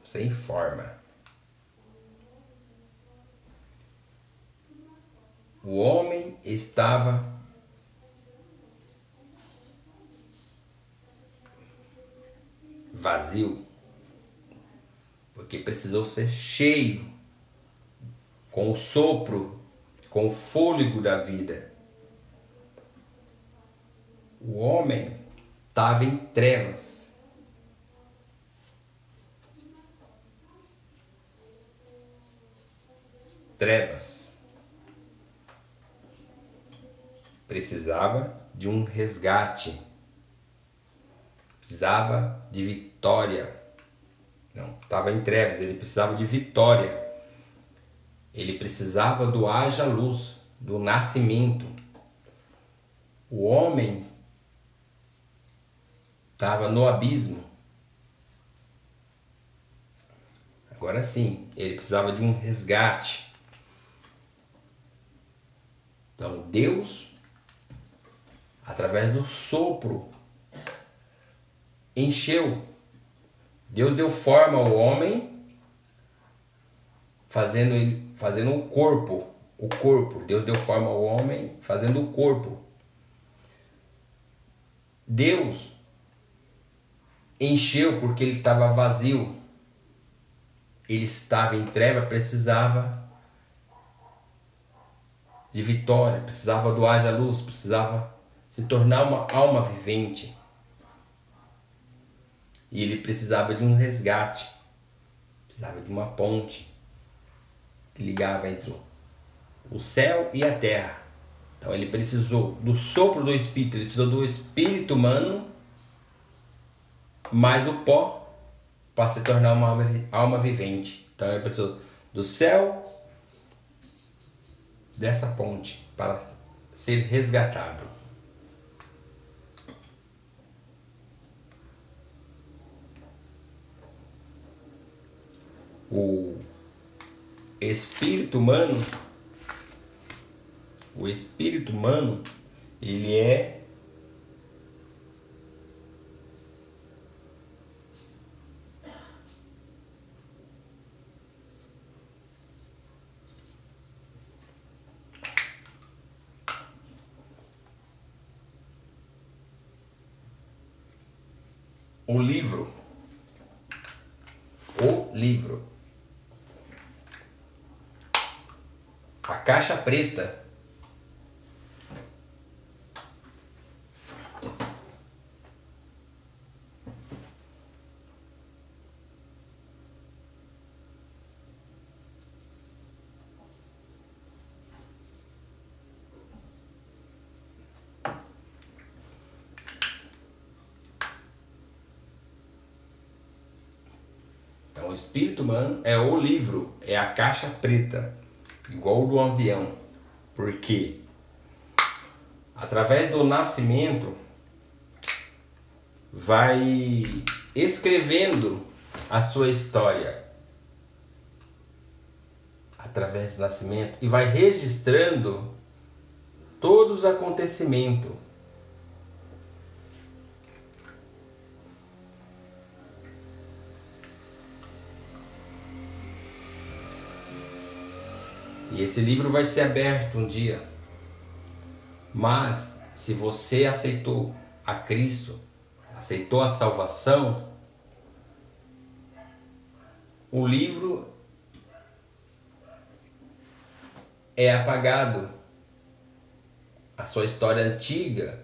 Sem forma. O homem estava vazio, porque precisou ser cheio com o sopro, com o fôlego da vida. O homem estava em trevas. Trevas. Precisava de um resgate. Precisava de vitória. Não, estava em trevas, ele precisava de vitória. Ele precisava do haja luz, do nascimento. O homem estava no abismo. Agora sim, ele precisava de um resgate. Então Deus, através do sopro, encheu. Deus deu forma ao homem, fazendo o corpo. O corpo. Deus deu forma ao homem, fazendo o corpo. Deus encheu porque ele estava vazio. Ele estava em treva, precisava de vitória, precisava do haja luz, precisava se tornar uma alma vivente. E ele precisava de um resgate, precisava de uma ponte que ligava entre o céu e a terra. Então ele precisou do sopro do Espírito, ele precisou do Espírito humano, mais o pó, para se tornar uma alma vivente. Então ele precisou do céu, dessa ponte, para ser resgatado. O espírito humano, ele é o livro, a caixa preta. Então, o espírito humano é o livro, é a caixa preta, igual do avião, porque através do nascimento vai escrevendo a sua história, através do nascimento, e vai registrando todos os acontecimentos. E esse livro vai ser aberto um dia. Mas se você aceitou a Cristo, aceitou a salvação, o livro é apagado. A sua história antiga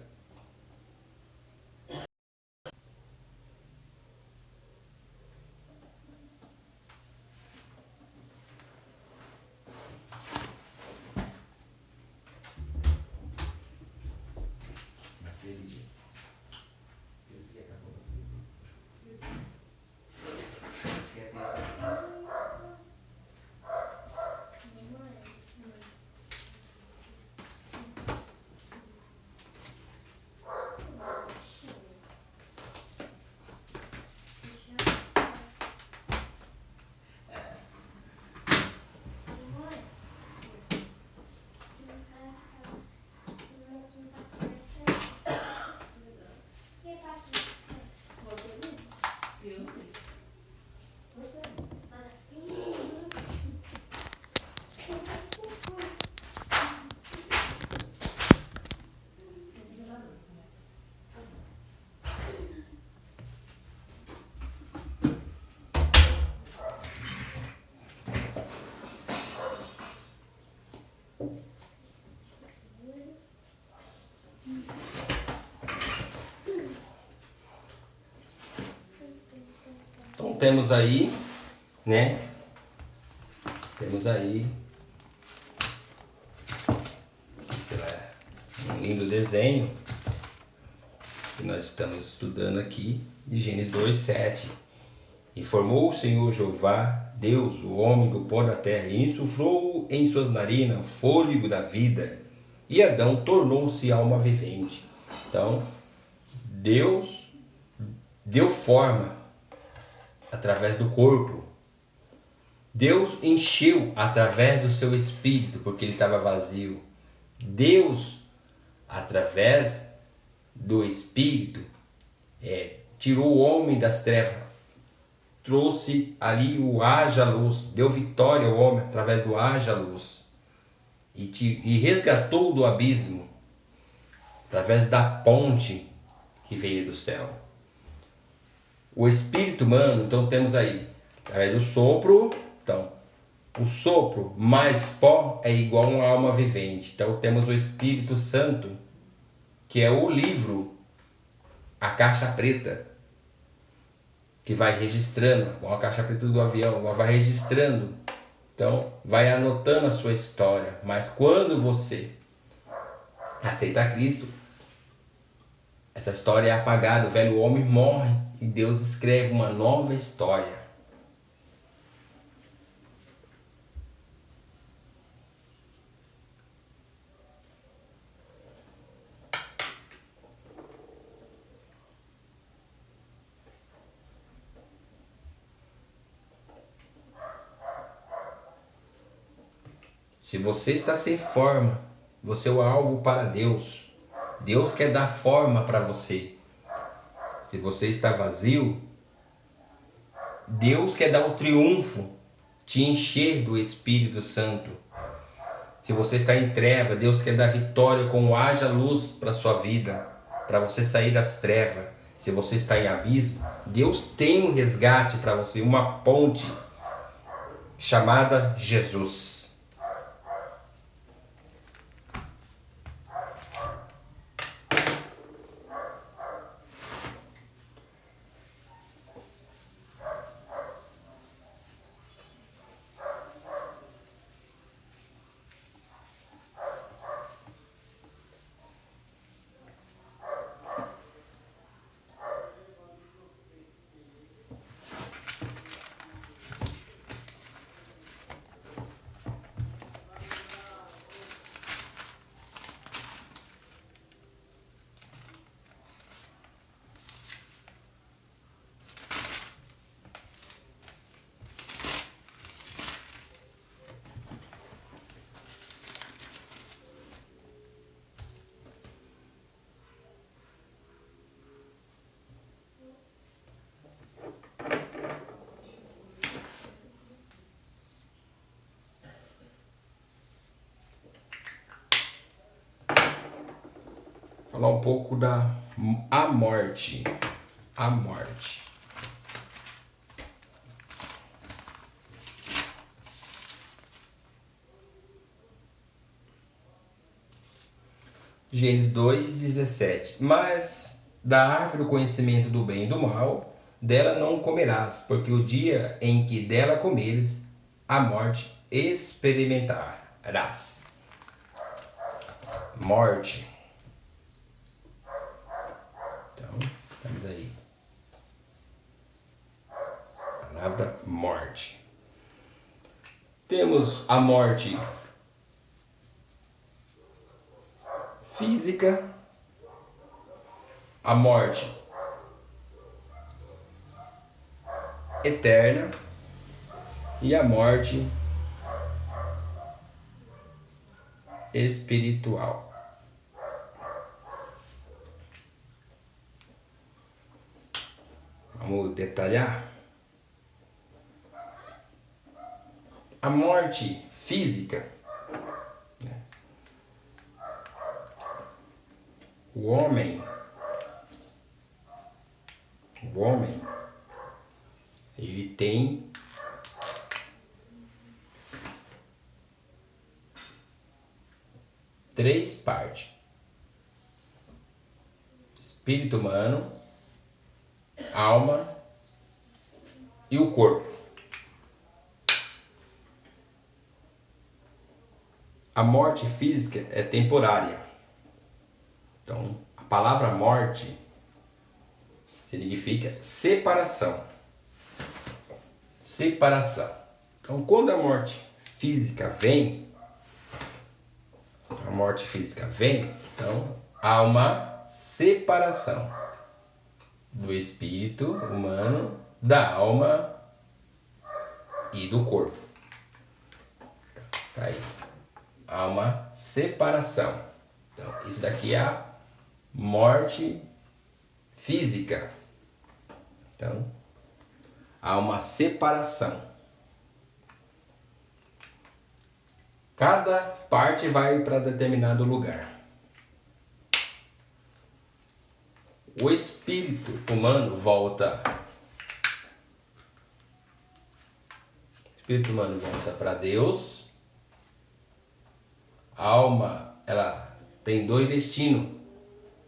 então temos aí, né? Temos aí, sei lá, um lindo desenho que nós estamos estudando aqui, de Gênesis 2:7. E formou o Senhor Jeová, Deus, o homem do pó da terra, e insuflou em suas narinas o fôlego da vida. E Adão tornou-se alma vivente. Então, Deus deu forma através do corpo. Deus encheu através do seu espírito, porque ele estava vazio. Deus, através do espírito, tirou o homem das trevas, trouxe ali o haja luz, deu vitória ao homem através do haja luz, e resgatou do abismo através da ponte que veio do céu. O espírito humano, então temos aí, através do sopro, então, o sopro mais pó é igual a uma alma vivente. Então temos o Espírito Santo, que é o livro, a caixa preta, que vai registrando, com a caixa preta do avião, vai registrando. Então vai anotando a sua história. Mas quando você aceita Cristo, essa história é apagada, o velho homem morre e Deus escreve uma nova história. Se você está sem forma, você é o alvo para Deus. Deus quer dar forma para você. Se você está vazio, Deus quer dar o triunfo, te encher do Espírito Santo. Se você está em treva, Deus quer dar vitória com haja luz para a sua vida, para você sair das trevas. Se você está em abismo, Deus tem um resgate para você, uma ponte chamada Jesus. Falar um pouco da a morte. A morte. Gênesis 2:17. Mas da árvore do conhecimento do bem e do mal, dela não comerás, porque o dia em que dela comeres, a morte experimentarás. Morte. Então, estamos aí. Palavra morte. Temos a morte física, a morte eterna e a morte espiritual. Vamos detalhar. A morte física, né? O homem, ele tem três partes: espírito humano, alma e o corpo. A morte física é temporária. Então, a palavra morte significa separação. separação. Então, quando a morte física vem, então há uma separação do espírito humano, da alma e do corpo. Tá aí. Há uma separação. Então, isso daqui é a morte física. Então, há uma separação. Cada parte vai para determinado lugar. O espírito humano volta. O espírito humano volta para Deus. A alma, ela tem dois destinos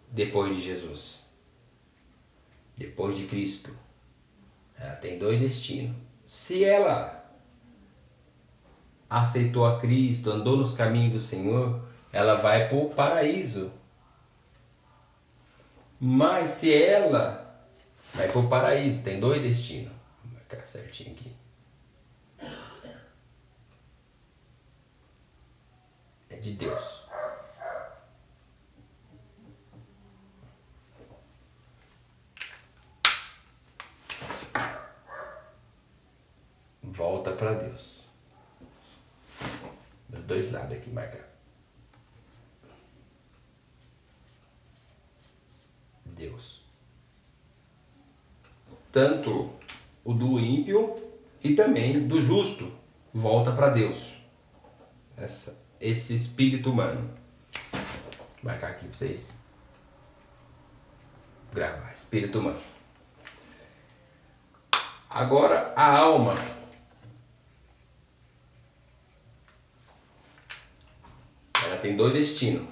depois de Jesus. Depois de Cristo. Ela tem dois destinos. Se ela aceitou a Cristo, andou nos caminhos do Senhor, ela vai para o paraíso. Mas se ela vai para o paraíso, tem dois destinos. Vou marcar certinho aqui. É de Deus. Volta para Deus. Dos dois lados aqui, marcar. Deus. Tanto o do ímpio e também do justo volta para Deus. Esse espírito humano. Vou marcar aqui para vocês gravar. Espírito humano. Agora a alma. Ela tem dois destinos.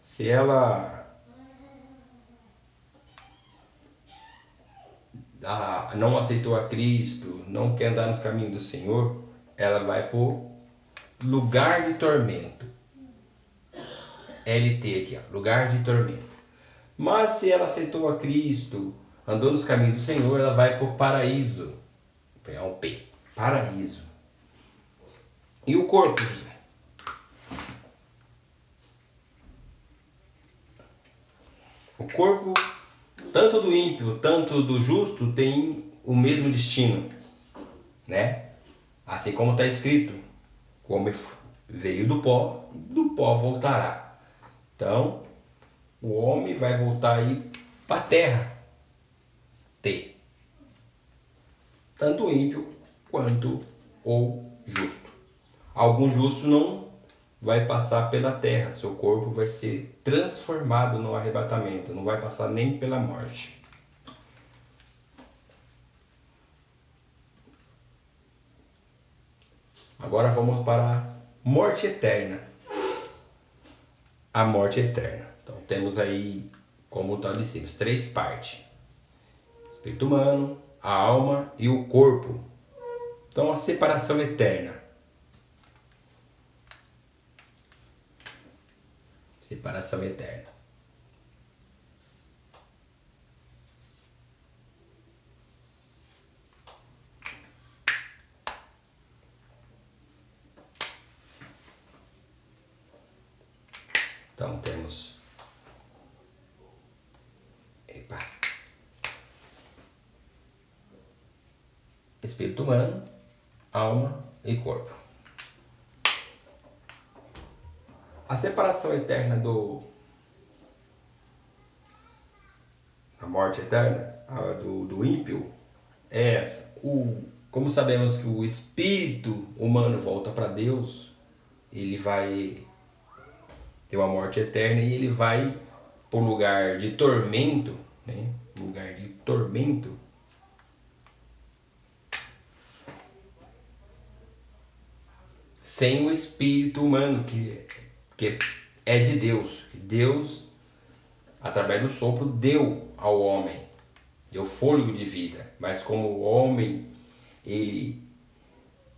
Se ela não aceitou a Cristo, não quer andar nos caminhos do Senhor, ela vai para o lugar de tormento. LT aqui, ó, lugar de tormento. Mas se ela aceitou a Cristo, andou nos caminhos do Senhor, ela vai para o paraíso. Vou pegar um P. Paraíso. E o corpo, José? O corpo, tanto do ímpio, tanto do justo, tem o mesmo destino, né? Assim como está escrito, como veio do pó voltará. Então, o homem vai voltar aí para a terra. T. Tanto o ímpio quanto o justo. Algum justo não vai passar pela terra, seu corpo vai ser transformado no arrebatamento, não vai passar nem pela morte. Agora vamos para a morte eterna. A morte eterna. Então temos aí, como nós dissemos, três partes: espírito humano, a alma e o corpo. Então a separação eterna. Separação eterna. Então temos espírito humano, alma e corpo. A separação eterna a morte eterna do ímpio é essa. Como sabemos que o espírito humano volta para Deus, ele vai ter uma morte eterna e ele vai para o lugar de tormento, né? Lugar de tormento. Sem o espírito humano, que é de Deus. Deus, através do sopro, deu ao homem, deu fôlego de vida. Mas como o homem, ele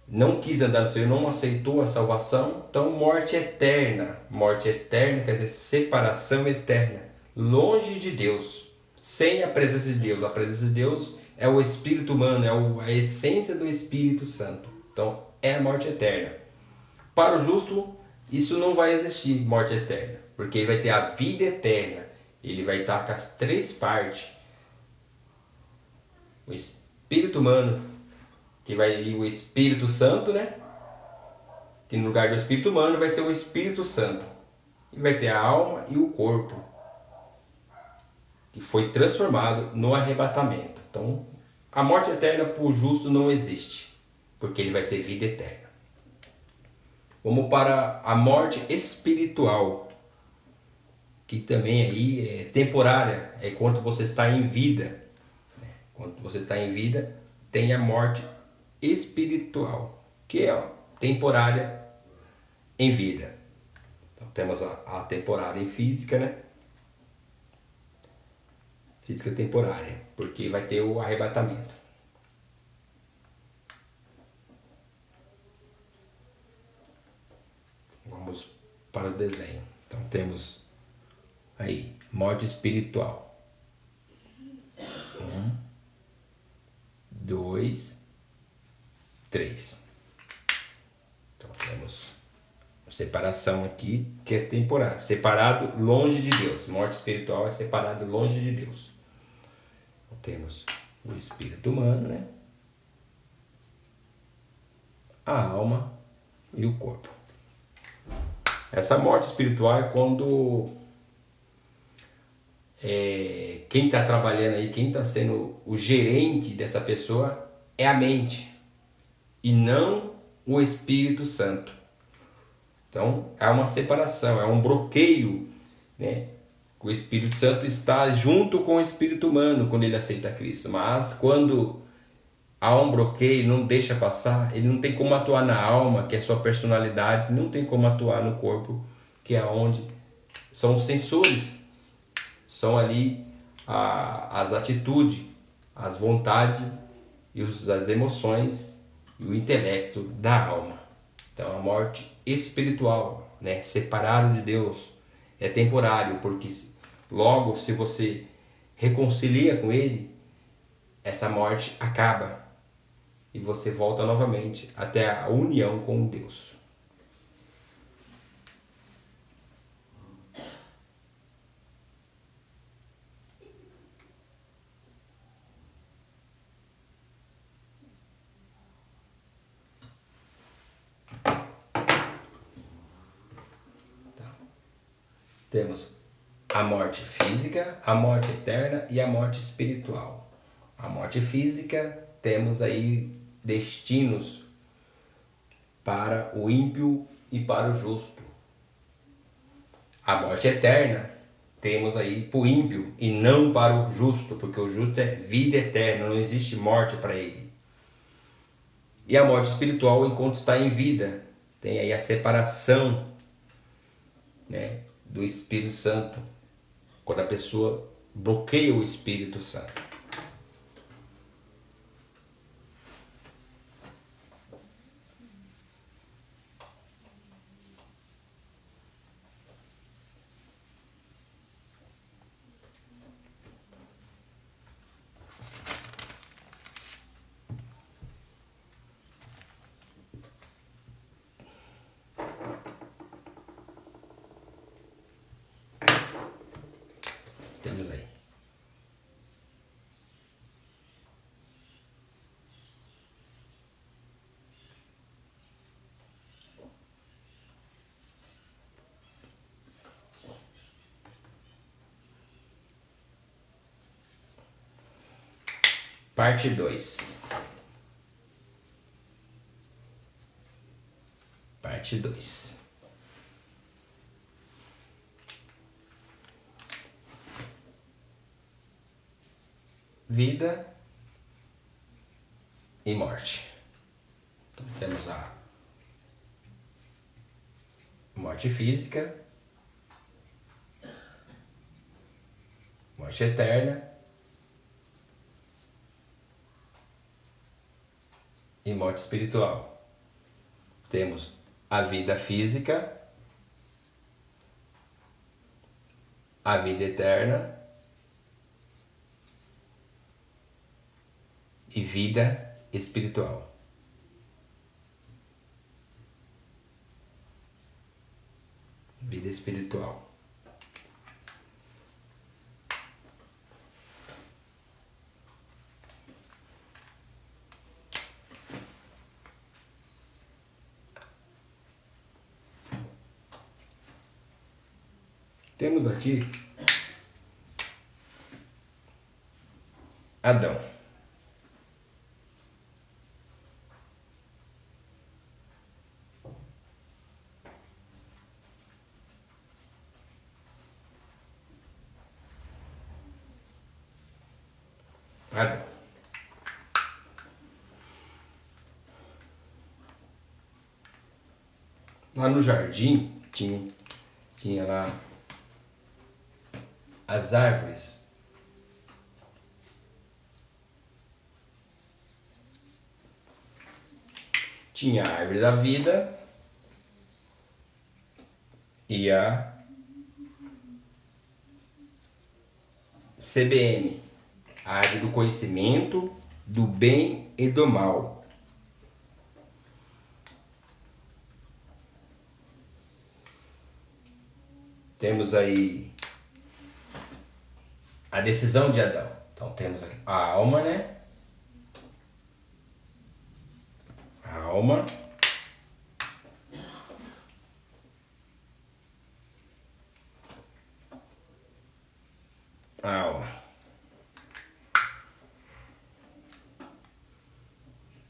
não quis andar no Senhor, não aceitou a salvação, então morte eterna. Morte eterna quer dizer separação eterna, longe de Deus, sem a presença de Deus. A presença de Deus é o espírito humano, a essência do Espírito Santo. Então é a morte eterna. Para o justo, isso não vai existir, morte eterna, porque ele vai ter a vida eterna. Ele vai estar com as três partes. O espírito humano, que vai ir o Espírito Santo, né? Que no lugar do espírito humano vai ser o Espírito Santo. E vai ter a alma e o corpo, que foi transformado no arrebatamento. Então, a morte eterna para o justo não existe, porque ele vai ter vida eterna. Vamos para a morte espiritual, que também aí é temporária, é quando você está em vida. Quando você está em vida, tem a morte espiritual, que é temporária em vida. Então temos a temporária em física, né? Física temporária, porque vai ter o arrebatamento. Vamos para o desenho. Então temos aí morte espiritual. 2, 3. Então temos separação aqui que é temporária. Separado longe de Deus. Morte espiritual é separado longe de Deus. Então, temos o espírito humano, né? A alma e o corpo. Essa morte espiritual é quando quem está trabalhando aí, quem está sendo o gerente dessa pessoa é a mente e não o Espírito Santo. Então é uma separação, é um bloqueio, né? O Espírito Santo está junto com o espírito humano quando ele aceita Cristo, mas quando há um bloqueio, não deixa passar, ele não tem como atuar na alma, que é a sua personalidade, não tem como atuar no corpo, que é onde são os sensores, são ali as atitudes, as vontades e as emoções e o intelecto da alma. Então a morte espiritual, né, separado de Deus, é temporário, porque logo se você reconcilia com Ele, essa morte acaba e você volta novamente até a união com Deus. Temos a morte física, a morte eterna e a morte espiritual. A morte física, temos aí destinos para o ímpio e para o justo. A morte eterna, temos aí para o ímpio e não para o justo, porque o justo é vida eterna, não existe morte para ele. E a morte espiritual, enquanto está em vida, tem aí a separação, né, do Espírito Santo, quando a pessoa bloqueia o Espírito Santo. Temos aí. Parte 2. Parte 2. Vida e morte. Então, temos a morte física, morte eterna e morte espiritual. Temos a vida física, a vida eterna e vida espiritual. Vida espiritual. Temos aqui Adão. Adão. Lá no jardim tinha lá as árvores. Tinha a árvore da vida e a CBN, a árvore do conhecimento, do bem e do mal. Temos aí a decisão de Adão. Então temos aqui a alma, né? A alma. A alma.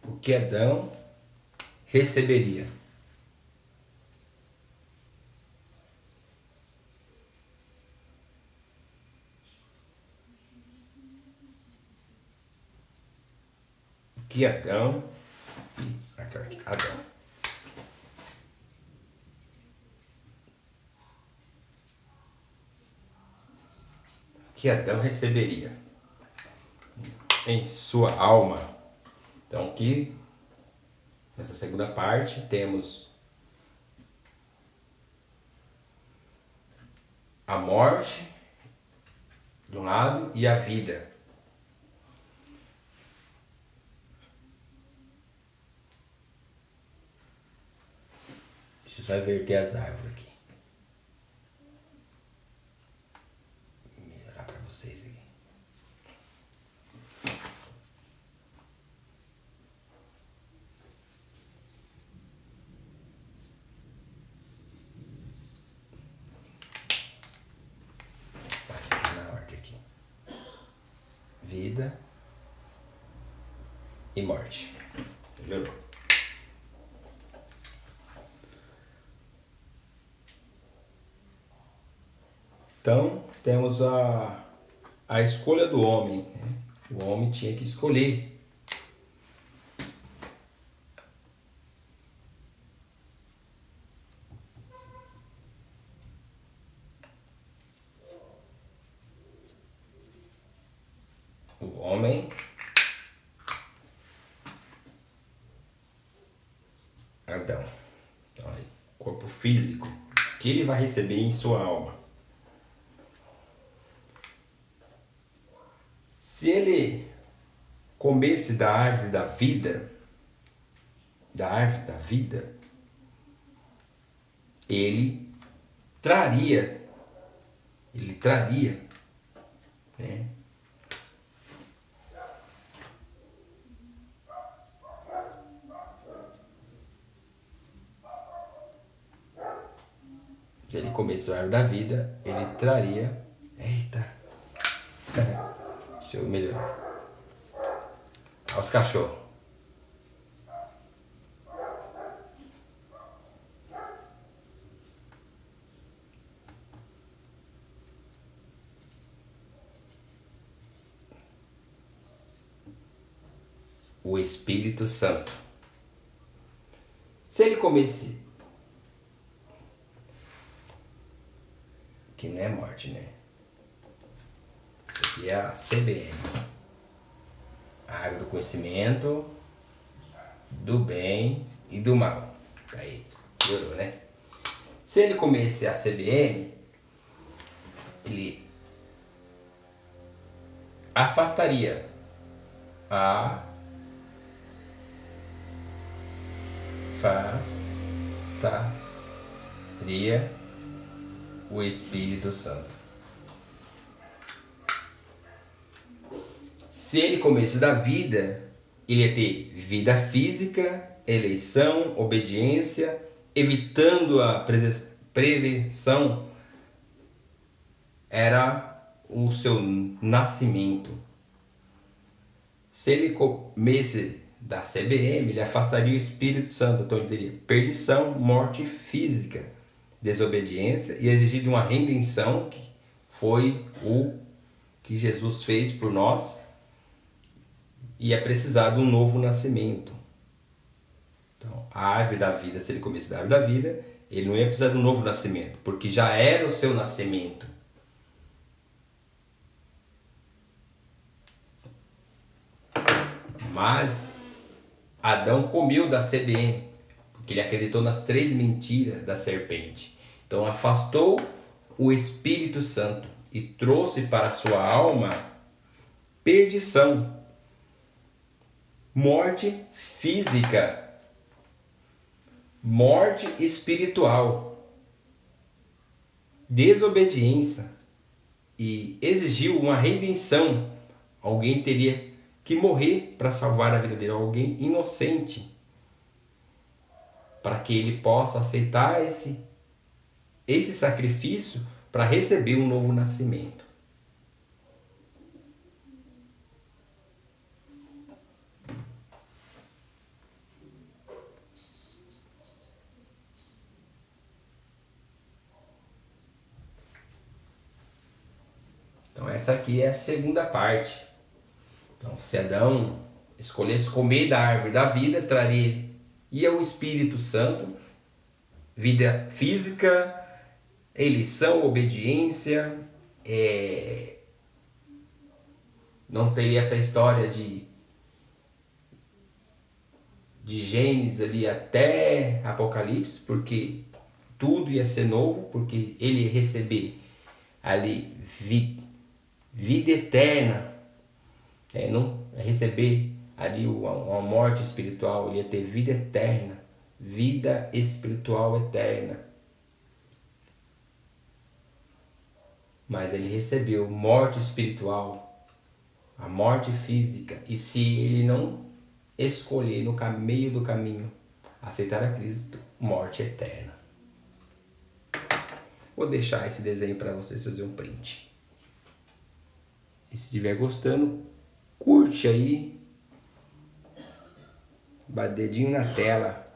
O que Adão receberia? Que Adão, aqui, Adão. Que Adão receberia em sua alma. Então aqui, nessa segunda parte, temos a morte de um lado e a vida. Deixa eu só inverter as árvores aqui. Vou melhorar para vocês aqui. Vai ficar na ordem aqui. Vida e morte. Melhorou. Então, temos a escolha do homem, né? O homem tinha que escolher. O homem, Adão, então, corpo físico, que ele vai receber em sua alma. Se ele comesse da árvore da vida, ele traria, né? Se ele comesse da árvore da vida, ele traria. Eita! Deixa eu melhorar. Aos cachorros. O Espírito Santo. Se ele comesse, que não é morte, né? Isso aqui é a CBN, a árvore do conhecimento, do bem e do mal. Aí, piorou, né? Se ele comesse a CBN, ele afastaria a afastaria o Espírito Santo. Se ele comesse da vida, ele ia ter vida física, eleição, obediência, evitando a prevenção, era o seu nascimento. Se ele comesse da CBM, ele afastaria o Espírito Santo. Então ele teria perdição, morte física, desobediência e exigido uma redenção, que foi o que Jesus fez por nós, e é precisado um novo nascimento. Então, a árvore da vida, se ele comesse da árvore da vida, ele não ia precisar de um novo nascimento, porque já era o seu nascimento. Mas Adão comeu da CBM, porque ele acreditou nas 3 mentiras da serpente. Então afastou o Espírito Santo e trouxe para a sua alma perdição, morte física, morte espiritual, desobediência, e exigiu uma redenção. Alguém teria que morrer para salvar a vida dele, alguém inocente, para que ele possa aceitar esse sacrifício para receber um novo nascimento. Então essa aqui é a segunda parte. Então, se Adão escolhesse comer da árvore da vida, traria o Espírito Santo, vida física, eleição, obediência, não teria essa história de Gênesis ali até Apocalipse, porque tudo ia ser novo, porque ele ia receber ali vida eterna. Não receber ali uma morte espiritual, ele ia ter vida eterna, vida espiritual eterna. Mas ele recebeu morte espiritual, a morte física, e se ele não escolher no meio do caminho aceitar a Cristo, morte eterna. Vou deixar esse desenho para vocês fazer um print. E se estiver gostando, curte aí, bate dedinho na tela.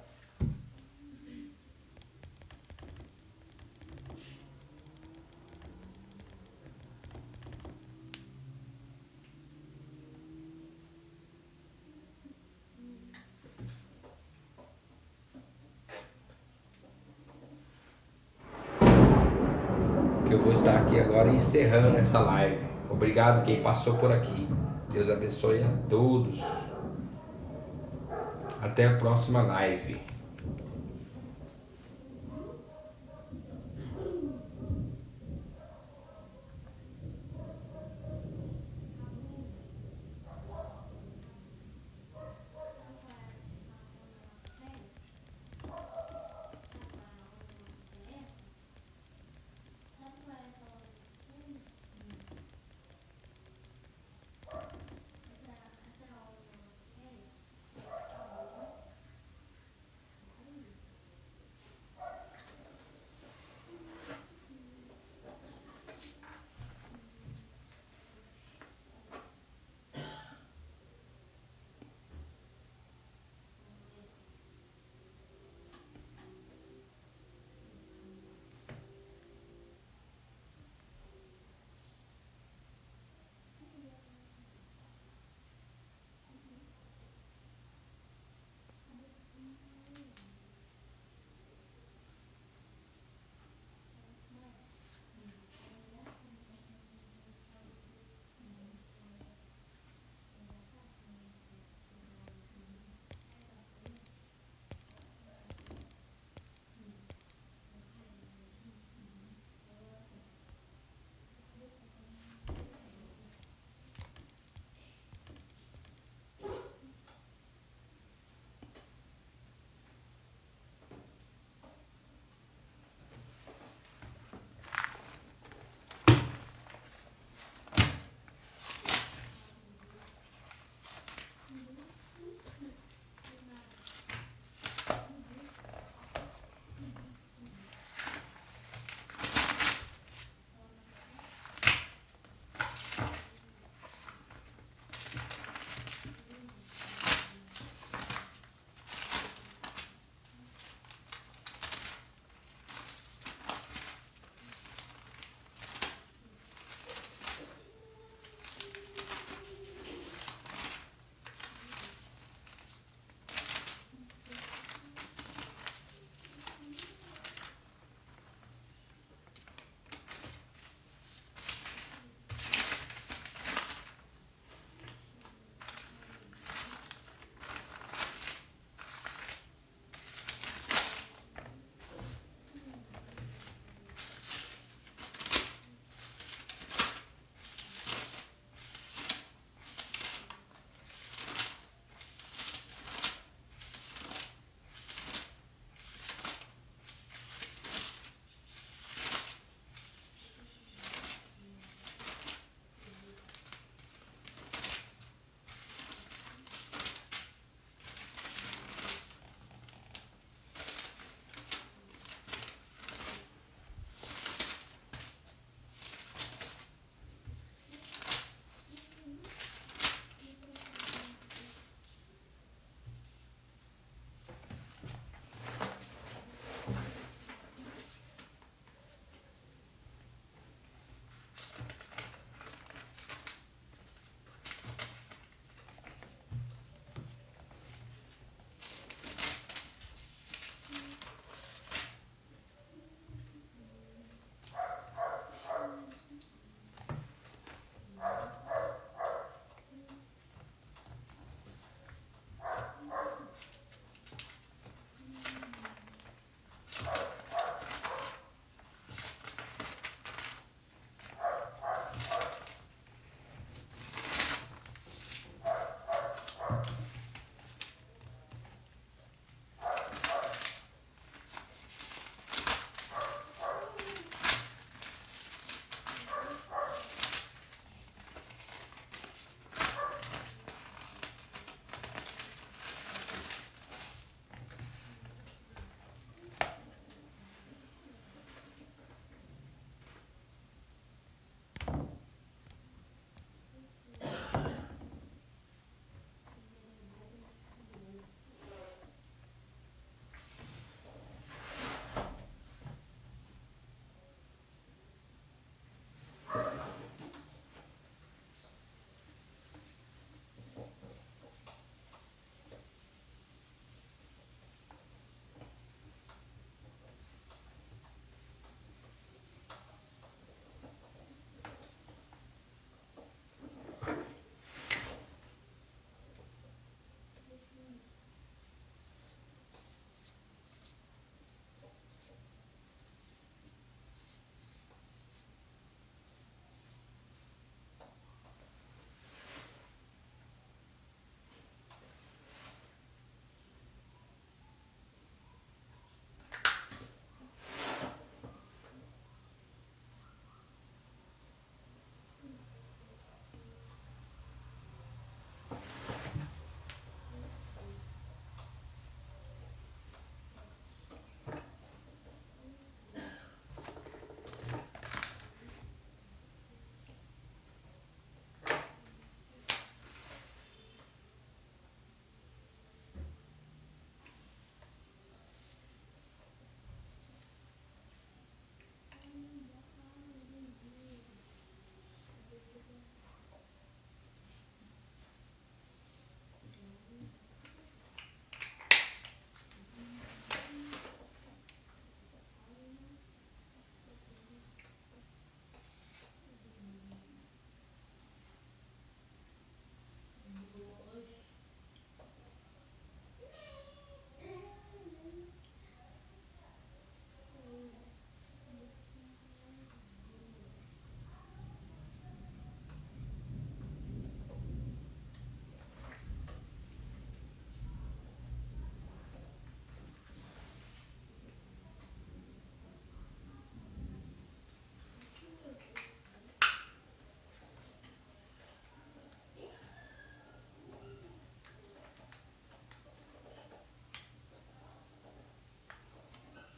Que eu vou estar aqui agora encerrando essa live. Obrigado quem passou por aqui. Deus abençoe a todos. Até a próxima live.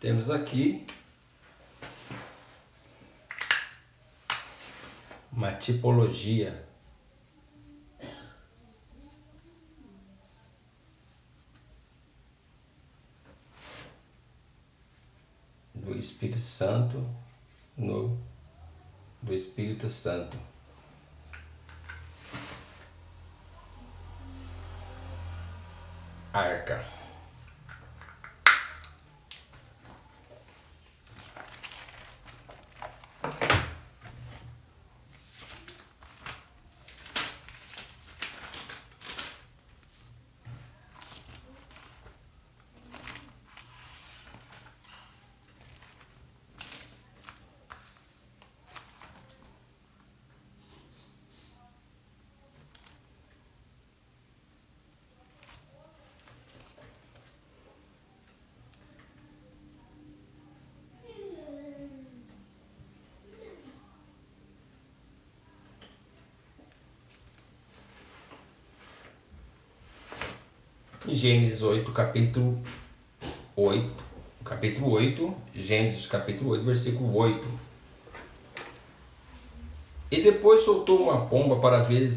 temos aqui uma tipologia do Espírito Santo do Espírito Santo. Arca. Gênesis 8, capítulo 8, Gênesis capítulo 8, versículo 8. E depois soltou uma pomba para ver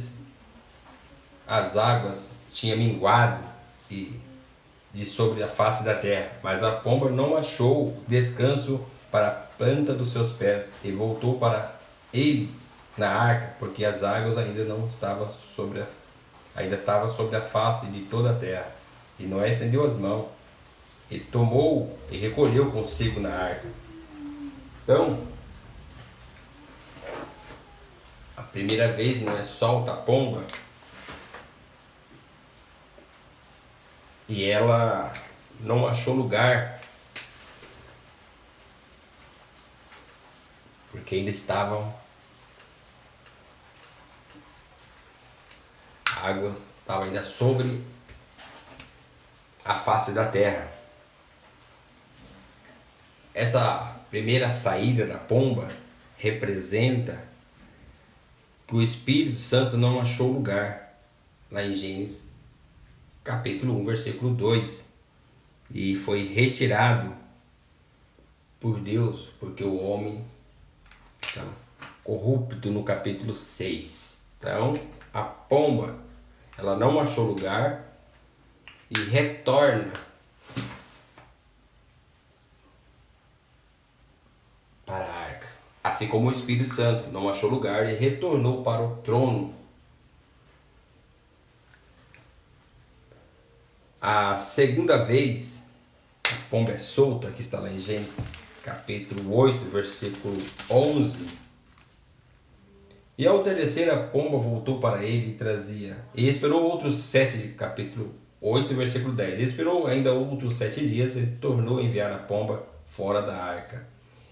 as águas tinha minguado de sobre a face da terra, mas a pomba não achou descanso para a planta dos seus pés e voltou para ele na arca, porque as águas ainda estavam sobre a face de toda a terra. E Noé estendeu as mãos e tomou e recolheu consigo na arca. Então, a primeira vez Noé solta a pomba e ela não achou lugar, porque ainda a água estava ainda sobre a face da terra. Essa primeira saída da pomba representa que o Espírito Santo não achou lugar, lá em Gênesis capítulo 1, versículo 2, e foi retirado por Deus, porque o homem está corrupto, no capítulo 6. Então, a pomba, ela não achou lugar e retorna para a arca. Assim como o Espírito Santo não achou lugar e retornou para o trono. A segunda vez, a pomba é solta, que está lá em Gênesis capítulo 8, versículo 11. E ao terceiro a pomba voltou para ele e trazia. E esperou outros 7, de capítulo 8, versículo 10. E esperou ainda outros 7 dias e tornou a enviar a pomba fora da arca.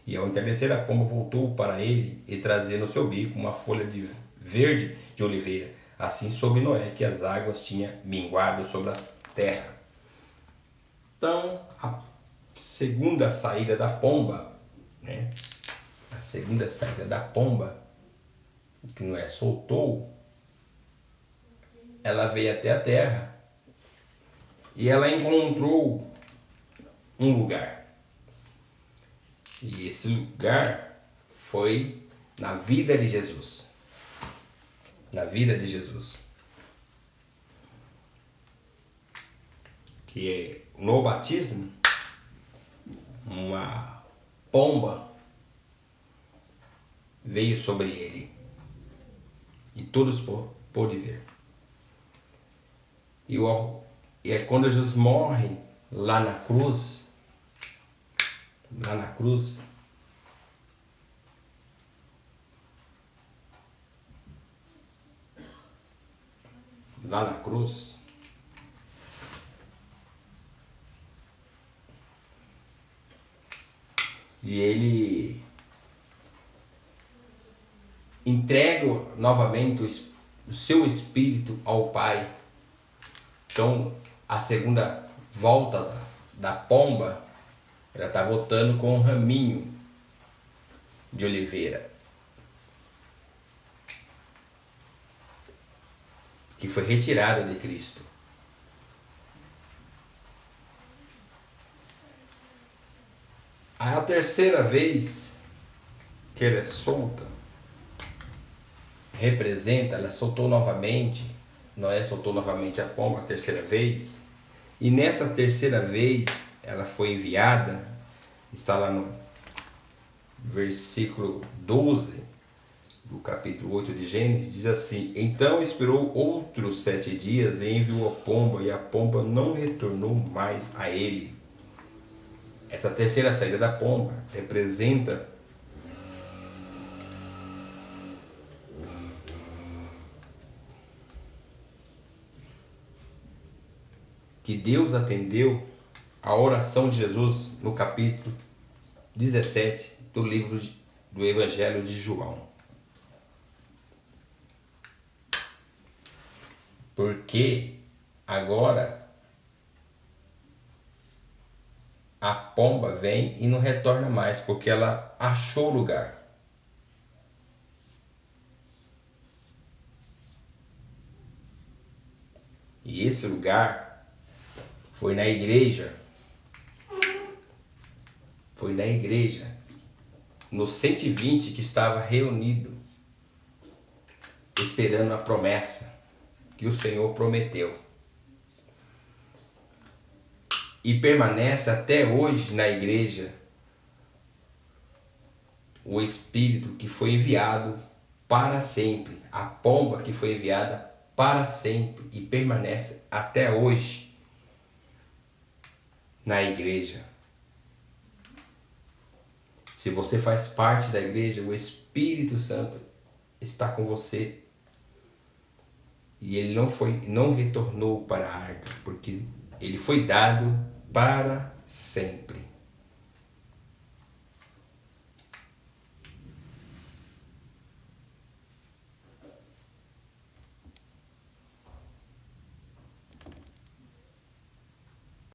E ao entardecer a pomba voltou para ele e trazia no seu bico uma folha verde de oliveira. Assim soube Noé que as águas tinham minguado sobre a terra. Então, a segunda saída da pomba, né? A segunda saída da pomba, que Noé soltou, ela veio até a terra e ela encontrou um lugar. E esse lugar foi na vida de Jesus. Na vida de Jesus. Que no batismo, uma pomba veio sobre ele. E todos pôde ver. E é quando Jesus morre lá na cruz, lá na cruz, e ele entrega novamente o seu espírito ao Pai. Então, a segunda volta da pomba, ela está voltando com um raminho de oliveira, que foi retirada de Cristo. A terceira vez que ela é solta, representa, ela soltou novamente, Noé soltou novamente a pomba a terceira vez, e nessa terceira vez ela foi enviada, está lá no versículo 12 do capítulo 8 de Gênesis, diz assim: então esperou outros 7 dias e enviou a pomba, e a pomba não retornou mais a ele. Essa terceira saída da pomba representa que Deus atendeu a oração de Jesus no capítulo 17 do livro do Evangelho de João. Porque agora a pomba vem e não retorna mais, porque ela achou o lugar. E esse lugar foi na igreja. Foi na igreja, no 120 que estava reunido, esperando a promessa que o Senhor prometeu. E permanece até hoje na igreja o Espírito que foi enviado para sempre, a pomba que foi enviada para sempre e permanece até hoje na igreja. Se você faz parte da igreja, o Espírito Santo está com você. E ele não retornou para a arca, porque ele foi dado para sempre.